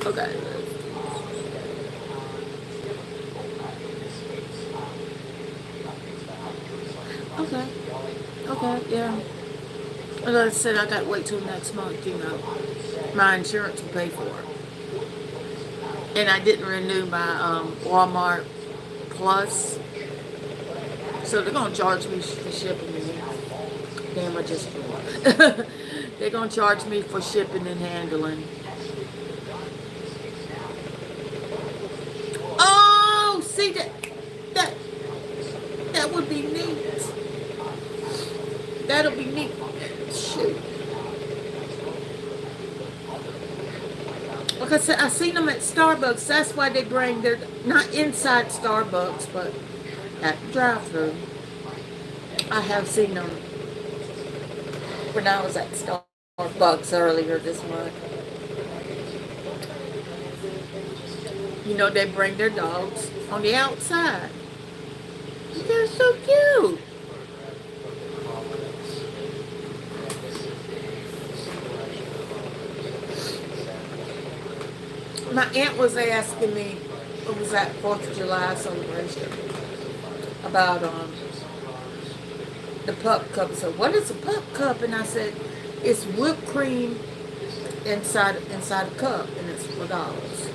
Okay. Okay, yeah. As I said, I gotta wait till next month, you know. My insurance will pay for it. And I didn't renew my Walmart Plus. So they're gonna charge me for shipping and damn, I just they're gonna charge me for shipping and handling. Oh, see that would be neat. That'll be neat. Shoot. Like I said, I seen them at Starbucks. That's why they bring their, not inside Starbucks, but at the drive-thru. I have seen them when I was at Starbucks earlier this month. You know, they bring their dogs on the outside. They're so cute. My aunt was asking me, it was at 4th of July celebration, about the pup cup. So what is a pup cup? And I said, it's whipped cream inside a cup, and it's for dogs.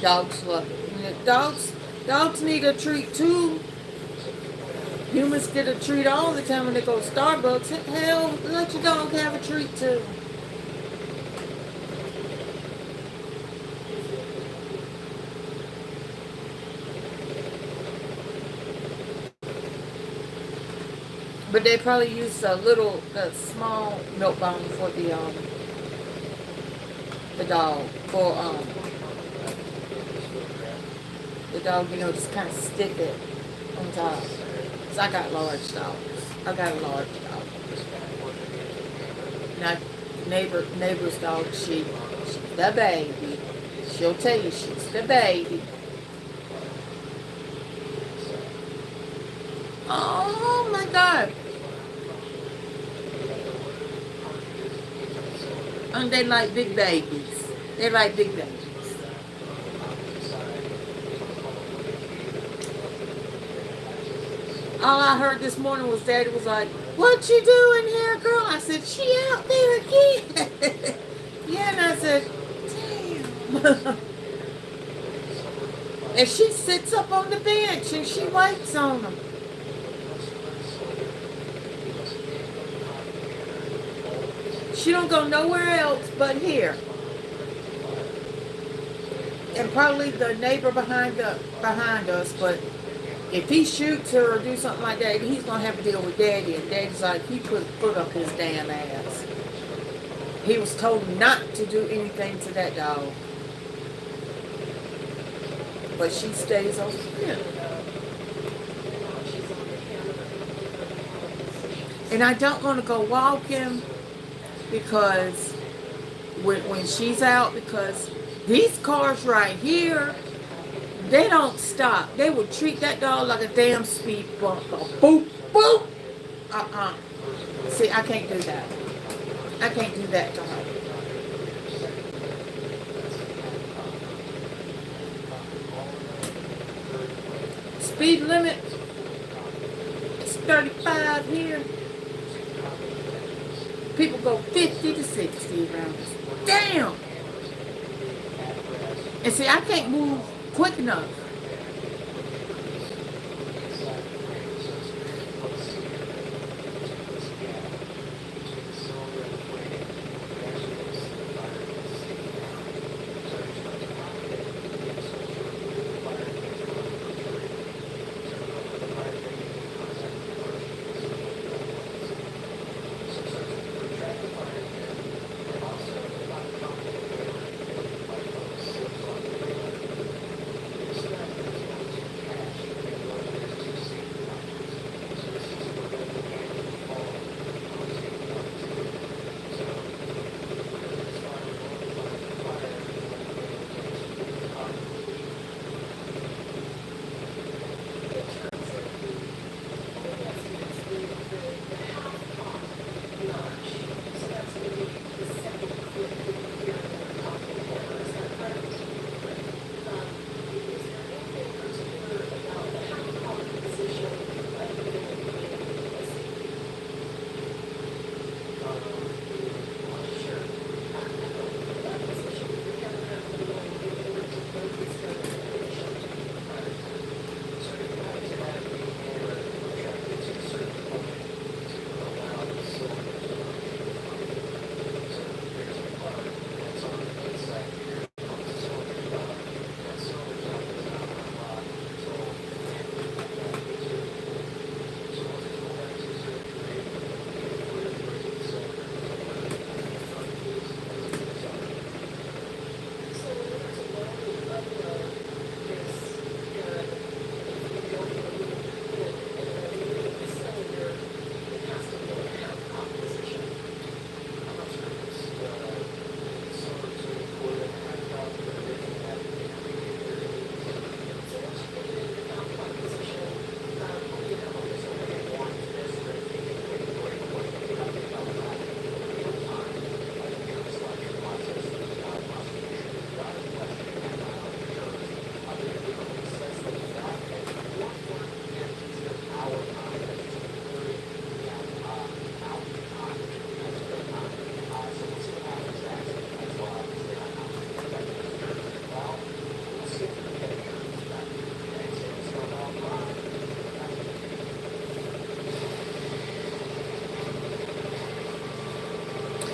Dogs love it. And dogs need a treat too. Humans get a treat all the time when they go to Starbucks. Hell, let your dog have a treat too. But they probably used a small milk bone for the dog. For the dog, you know, just kind of stick it on top. So I got large dogs. I got a large dog. Now, neighbor's dog, she's the baby. She'll tell you she's the baby. Oh my God. And they like big babies. They like big babies. All I heard this morning was Daddy was like, "What you doing here, girl?" I said, "She out there again." Yeah, and I said, "Damn." And she sits up on the bench and she waits on them. She don't go nowhere else but here. And probably the neighbor behind us, but if he shoots her or do something like that, he's going to have to deal with Daddy. And Daddy's like, he put foot up his damn ass. He was told not to do anything to that dog. But she stays over here. And I don't want to go walking because when she's out, because these cars right here, they don't stop. They will treat that dog like a damn speed bump. Boop, boop. See, I can't do that. I can't do that to her. Speed limit is 35 here. People go 50 to 60 around us. Damn! And see, I can't move quick enough.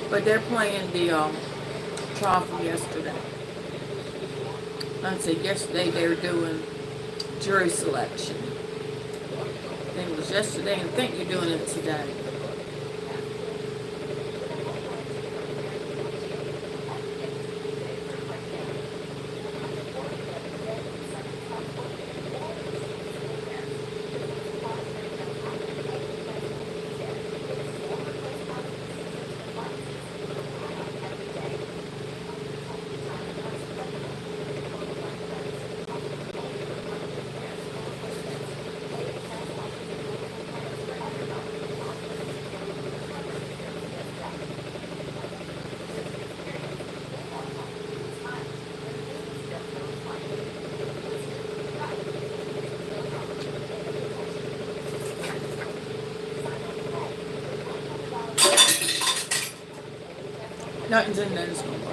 But they're playing the trophy yesterday. Like I said, yesterday they were doing jury selection. I think it was this yesterday and think you're doing it today. Nothing's in there this morning.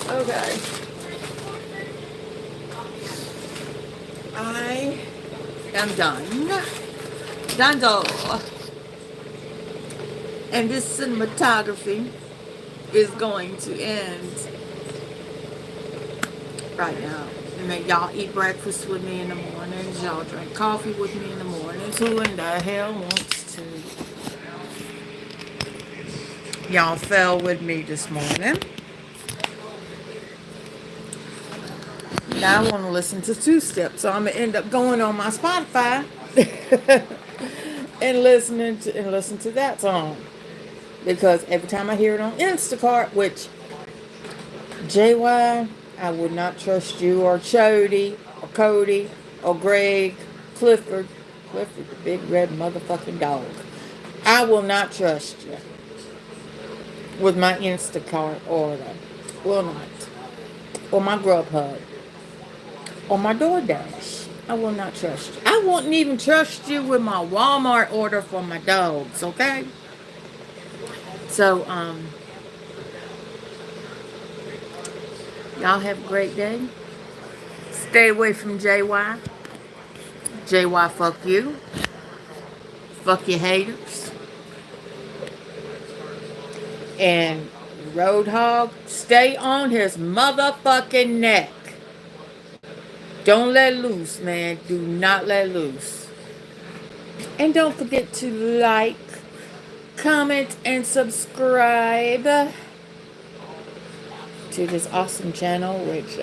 Okay. I am done. Done. And this cinematography is going to end right now. And y'all eat breakfast with me in the mornings. Y'all drink coffee with me in the mornings. Who in the hell wants to? Y'all fell with me this morning. Now I want to listen to Two Steps, so I'm gonna end up going on my Spotify and listen to that song, because every time I hear it on Instacart, which JY, I would not trust you, or Chody, or Cody, or Greg, Clifford, the big red motherfucking dog. I will not trust you with my Instacart order. Will not. Or my Grubhub. Or my DoorDash. I will not trust you. I won't even trust you with my Walmart order for my dogs, okay? So, y'all have a great day. Stay away from JY. JY, fuck you. Fuck your haters. And Roadhog, stay on his motherfucking neck. Don't let loose, man. Do not let loose. And don't forget to like, comment, and subscribe to this awesome channel, which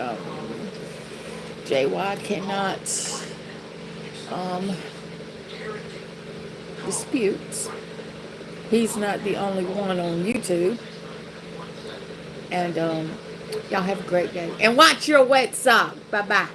JY cannot dispute. He's not the only one on YouTube. And y'all have a great day. And watch your wet sock. Bye-bye.